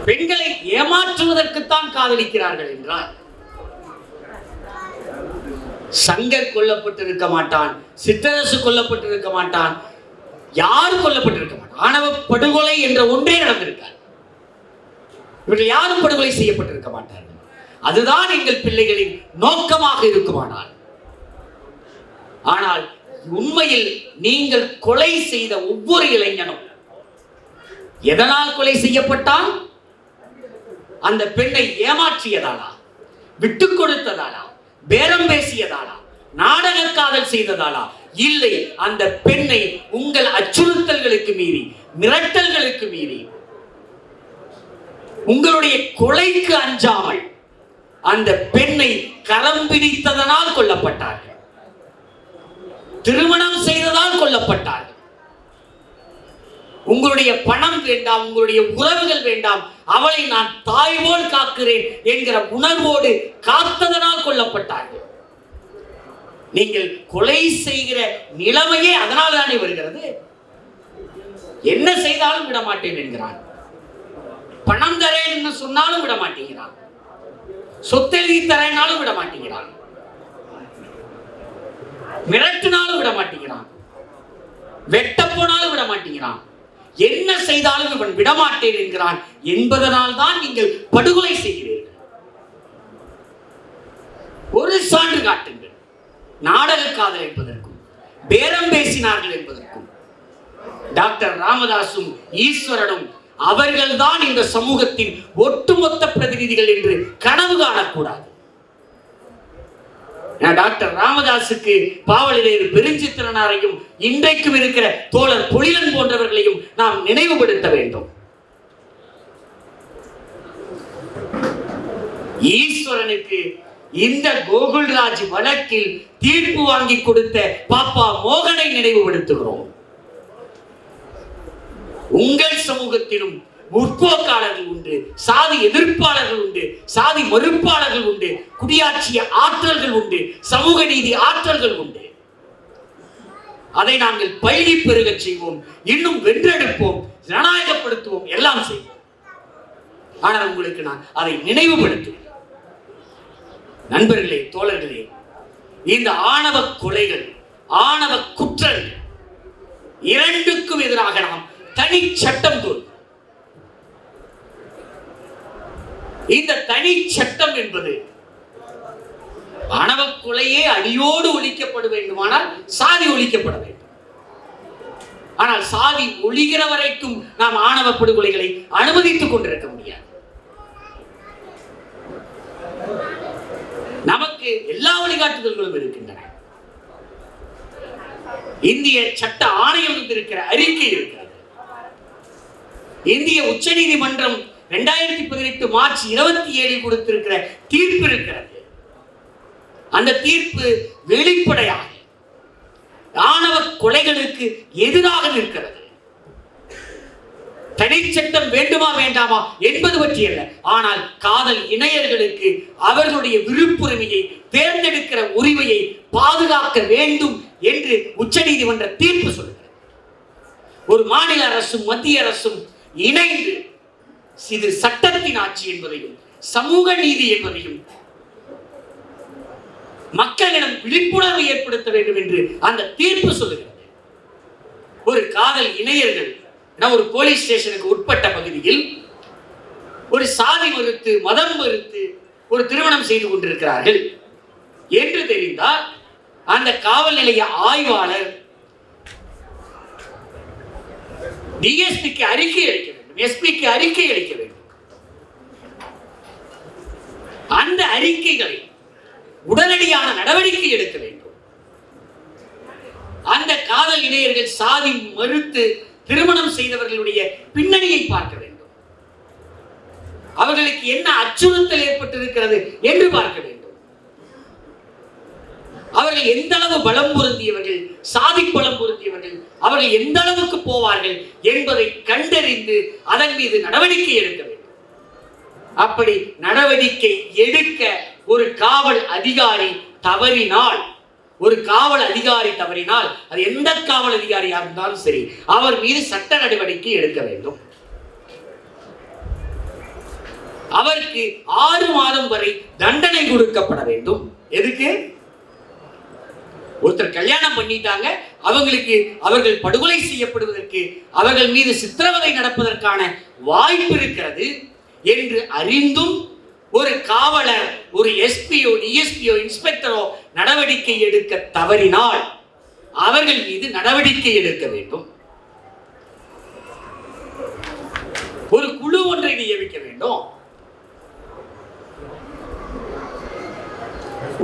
பெண்களை ஏமாற்றுவதற்குத்தான் காதலிக்கிறார்கள் என்றால், சங்கர் கொல்லப்பட்டிருக்க மாட்டான், சிற்றரசு கொல்லப்பட்டிருக்க மாட்டான், யாரும் கொல்லப்பட்டிருக்க மாட்டான். ஆணவ படுகொலை என்ற ஒன்றே நடந்திருக்கார். இவர்கள் யாரும் படுகொலை செய்யப்பட்டிருக்க மாட்டார்கள். அதுதான் எங்கள் பிள்ளைகளின் நோக்கமாக இருக்குமானால், ஆனால் உண்மையில் நீங்கள் கொலை செய்த ஒவ்வொரு இளைஞனும் எதனால் கொலை செய்யப்பட்டால்? அந்த பெண்ணை ஏமாற்றியதாலா, விட்டுக் கொடுத்ததாலா, பேரம் பேசியதாலா, நாடக காதல் செய்ததாலா? இல்லை, அந்த பெண்ணை உங்கள் அச்சுறுத்தல்களுக்கு மீறி, மிரட்டல்களுக்கு மீறி, உங்களுடைய கொலைக்கு அஞ்சாமல் அந்த பெண்ணை கரம் பிடித்ததனால் கொல்லப்பட்டார்கள். திருமணம் செய்ததால் கொல்லப்பட்டார்கள். உங்களுடைய பணம் வேண்டாம், உங்களுடைய உறவுகள் வேண்டாம், அவளை நான் தாய் போல் காக்கிறேன் என்கிற உணர்வோடு காத்ததனால் கொல்லப்பட்டார்கள். நீங்கள் கொலை செய்கிற நிலைமையே அதனால் தானே வருகிறது. என்ன செய்தாலும் விட மாட்டேன் என்கிறான். பணம் தரேன் என்று சொன்னாலும் விட மாட்டேங்கிறான். சொத்தெழுதி தரேனாலும் விட மாட்டேங்கிறான். மிரட்டினாலும் விட மாட்டேங்கிறான். வெட்ட போனாலும் விட மாட்டேங்கிறான். என்ன செய்தாலும் இவன் விடமாட்டேன் என்கிறான் என்பதனால் தான் நீங்கள் படுகொலை செய்கிறீர்கள். ஒரு சான்று காட்டுங்கள். நாடக காதல் என்பதற்கும் பேரம் பேசினார்கள் என்பதற்கும் டாக்டர் ராமதாசும் ஈஸ்வரனும் அவர்கள்தான் இந்த சமூகத்தின் ஒட்டுமொத்த பிரதிநிதிகள் என்று கனவு காணக்கூடாது. டாக்டர் ராமதாசுக்கு பாவலரேறு பெருஞ்சித்திரனாரையும் இன்றைக்கும் இருக்கிற தோழர் பொழிலன் போன்றவர்களையும் நாம் நினைவுபடுத்த வேண்டும். ஈஸ்வரனுக்கு இந்த கோகுல்ராஜ் வழக்கில் தீர்ப்பு வாங்கி கொடுத்த பாப்பா மோகனை நினைவுபடுத்துகிறோம். உங்கள் சமூகத்திலும் முற்போக்காளர்கள் உண்டு, சாதி எதிர்ப்பாளர்கள் உண்டு, சாதி மறுப்பாளர்கள் உண்டு, குடியாட்சிய ஆற்றல்கள் உண்டு, சமூக நீதி ஆற்றல்கள் உண்டு. அதை நாங்கள் பயிரி பெருக செய்வோம், இன்னும் வென்றெடுப்போம், ஜனநாயகப்படுத்துவோம், எல்லாம் செய்வோம். ஆனால் உங்களுக்கு நான் அதை நினைவுபடுத்துவேன். நண்பர்களே, தோழர்களே, இந்த ஆணவ கொலைகள், ஆணவ குற்றங்கள் இரண்டுக்கும் எதிராக நாம் தனி சட்டம் கொள்வோம். இந்த தனி சட்டம் என்பது ஆணவ கொலையே அடியோடு ஒழிக்கப்பட வேண்டுமானால் சாதி ஒழிக்கப்பட வேண்டும். ஆனால் சாதி ஒழிகிற வரைக்கும் நாம் ஆணவ படுகொலைகளை அனுமதித்துக் கொண்டிருக்க முடியாது. நமக்கு எல்லா வழிகாட்டுதல்களும் இருக்கின்றன. இந்திய சட்ட ஆணையம் இருக்கிற அறிக்கை இருக்கிறது. இந்திய உச்ச நீதிமன்றம் 2018 மார்ச் 27 கொடுத்திருக்கிற தீர்ப்பு இருக்கிறது. அந்த தீர்ப்பு வெளிப்படையாக ஆணவ கொலைகளுக்கு எதிராக நிற்கிறது. தனிச்சட்டம் வேண்டுமா வேண்டாமா என்பது பற்றி அல்ல, ஆனால் காதல் இணையர்களுக்கு அவர்களுடைய விருப்புரிமையை, தேர்ந்தெடுக்கிற உரிமையை பாதுகாக்க வேண்டும் என்று உச்ச நீதிமன்ற தீர்ப்பு சொல்லுகிறது. ஒரு மாநில அரசும் மத்திய அரசும் இணைந்து இது சட்டத்தின் ஆட்சி என்பதையும் சமூக நீதி என்பதையும் மக்களிடம் விழிப்புணர்வு ஏற்படுத்த வேண்டும் என்று அந்த தீர்ப்பு சொல்லுகிறது. ஒரு காதல் இணையர்கள் ஒரு போலீஸ் ஸ்டேஷனுக்கு உட்பட்ட பகுதியில் ஒரு சாதி மறுத்து, மதம் மறுத்து ஒரு திருமணம் செய்து கொண்டிருக்கிறார்கள் என்று தெரிந்தால் அந்த காவல் நிலைய ஆய்வாளர் டிஎஸ்பிக்கு அறிக்கை அளிக்க வேண்டும், எஸ்பிக்கு அறிக்கை அளிக்க வேண்டும். அந்த அறிக்கைகளை உடனடியான நடவடிக்கை எடுக்க வேண்டும். அந்த காதல் இணையர்கள் சாதி மறுத்து திருமணம் செய்தவர்களுடைய பின்னணியை பார்க்க வேண்டும். அவர்களுக்கு என்ன அச்சுறுத்தல் ஏற்பட்டிருக்கிறது என்று பார்க்க வேண்டும். அவர்கள் எந்த அளவு பலம் பொருந்தியவர்கள், சாதி பலம் பொருந்தியவர்கள், அவர்கள் எந்த அளவுக்கு போவார்கள் என்பதை கண்டறிந்து அதன் மீது நடவடிக்கை எடுக்க வேண்டும். அப்படி நடவடிக்கை எடுக்க ஒரு காவல் அதிகாரி தவறினால், அது எந்த காவல் அதிகாரியா இருந்தாலும் சரி, அவர் மீது சட்ட நடவடிக்கை எடுக்க வேண்டும். அவருக்கு 6 மாதம் வரை தண்டனை கொடுக்கப்பட வேண்டும். எதுக்கு? ஒருத்தர் கல்யாணம் பண்ணிட்டாங்க, அவர்கள் படுகொலை செய்யப்படுவதற்கு, அவர்கள் மீது சித்திரவதை நடப்பதற்கான வாய்ப்பு இருக்கிறது என்று அறிந்தும் ஒரு காவலர், ஒரு எஸ்பியோ, டிஎஸ்பியோ, இன்ஸ்பெக்டரோ நடவடிக்கை எடுக்க தவறினால் அவர்கள் மீது நடவடிக்கை எடுக்க வேண்டும். ஒரு குழு ஒன்றை நியமிக்க வேண்டும்.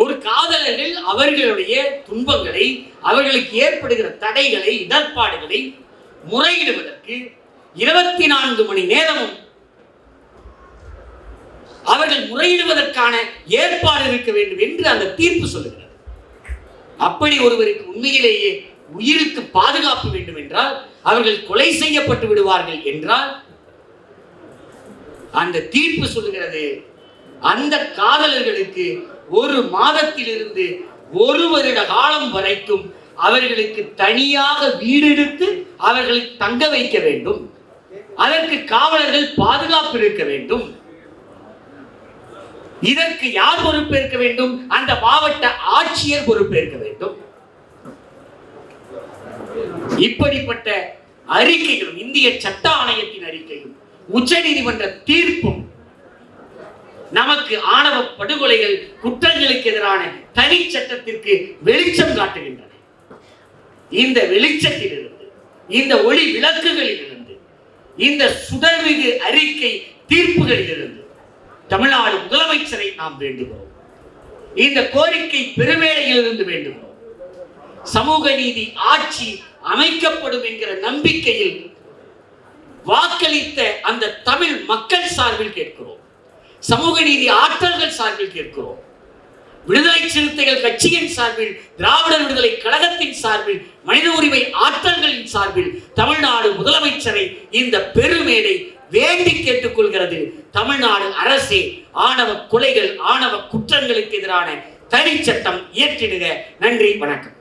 ஒரு காதலர்கள் அவர்களுடைய துன்பங்களை, அவர்களுக்கு ஏற்படுகிற தடைகளை, இடர்பாடுகளை முறையிடுவதற்கு 24 மணி நேரமும் அவர்கள் முறையிடுவதற்கான ஏற்பாடு இருக்க வேண்டும் என்று அந்த தீர்ப்பு சொல்லுகிறது. அப்படி ஒருவருக்கு உண்மையிலேயே உயிருக்கு பாதுகாப்பு வேண்டும் என்றால், அவர்கள் கொலை செய்யப்பட்டு விடுவார்கள் என்றால், அந்த தீர்ப்பு சொல்லுகிறது அந்த காதலர்களுக்கு 1 மாதத்திலிருந்து 1 வருட காலம் வரைக்கும் அவர்களுக்கு தனியாக வீடு எடுத்து அவர்களை தங்க வைக்க வேண்டும். அதற்கு காவலர்கள் பாதுகாப்பு இருக்க வேண்டும். இதற்கு யார் பொறுப்பேற்க வேண்டும்? அந்த மாவட்ட ஆட்சியர் பொறுப்பேற்க வேண்டும். இப்படிப்பட்ட அறிக்கைகளும், இந்திய சட்ட ஆணையத்தின் அறிக்கையும், உச்ச நீதிமன்ற தீர்ப்பும் நமக்கு ஆணவ படுகொலைகள், குற்றங்களுக்கு எதிரான தனி சட்டத்திற்கு வெளிச்சம் காட்டுகின்றன. இந்த வெளிச்சத்திலிருந்து, இந்த ஒளி விளக்குகளிலிருந்து, இந்த சுடர்மிகு அறிக்கை தீர்ப்புகளிலிருந்து தமிழ்நாடு முதலமைச்சரை நாம் வேண்டுகிறோம். இந்த கோரிக்கை பெருவேளையிலிருந்து வேண்டுகிறோம். சமூக நீதி ஆட்சி அமைக்கப்படும் என்கிற நம்பிக்கையில் வாக்களித்த அந்த தமிழ் மக்கள் சார்பில் கேட்கிறோம். சமூக நீதி ஆற்றல்கள் சார்பில் கேட்கிறோம். விடுதலை சிறுத்தைகள் கட்சியின் சார்பில், திராவிடர் விடுதலை கழகத்தின் சார்பில், மனித உரிமை ஆற்றல்களின் சார்பில் தமிழ்நாடு முதலமைச்சரை இந்த பெருமேடை வேண்டி கேட்டுக்கொள்கிறது. தமிழ்நாடு அரசே, ஆணவ கொலைகள், ஆணவ குற்றங்களுக்கு எதிரான தனி சட்டம் இயற்றிடுக. நன்றி, வணக்கம்.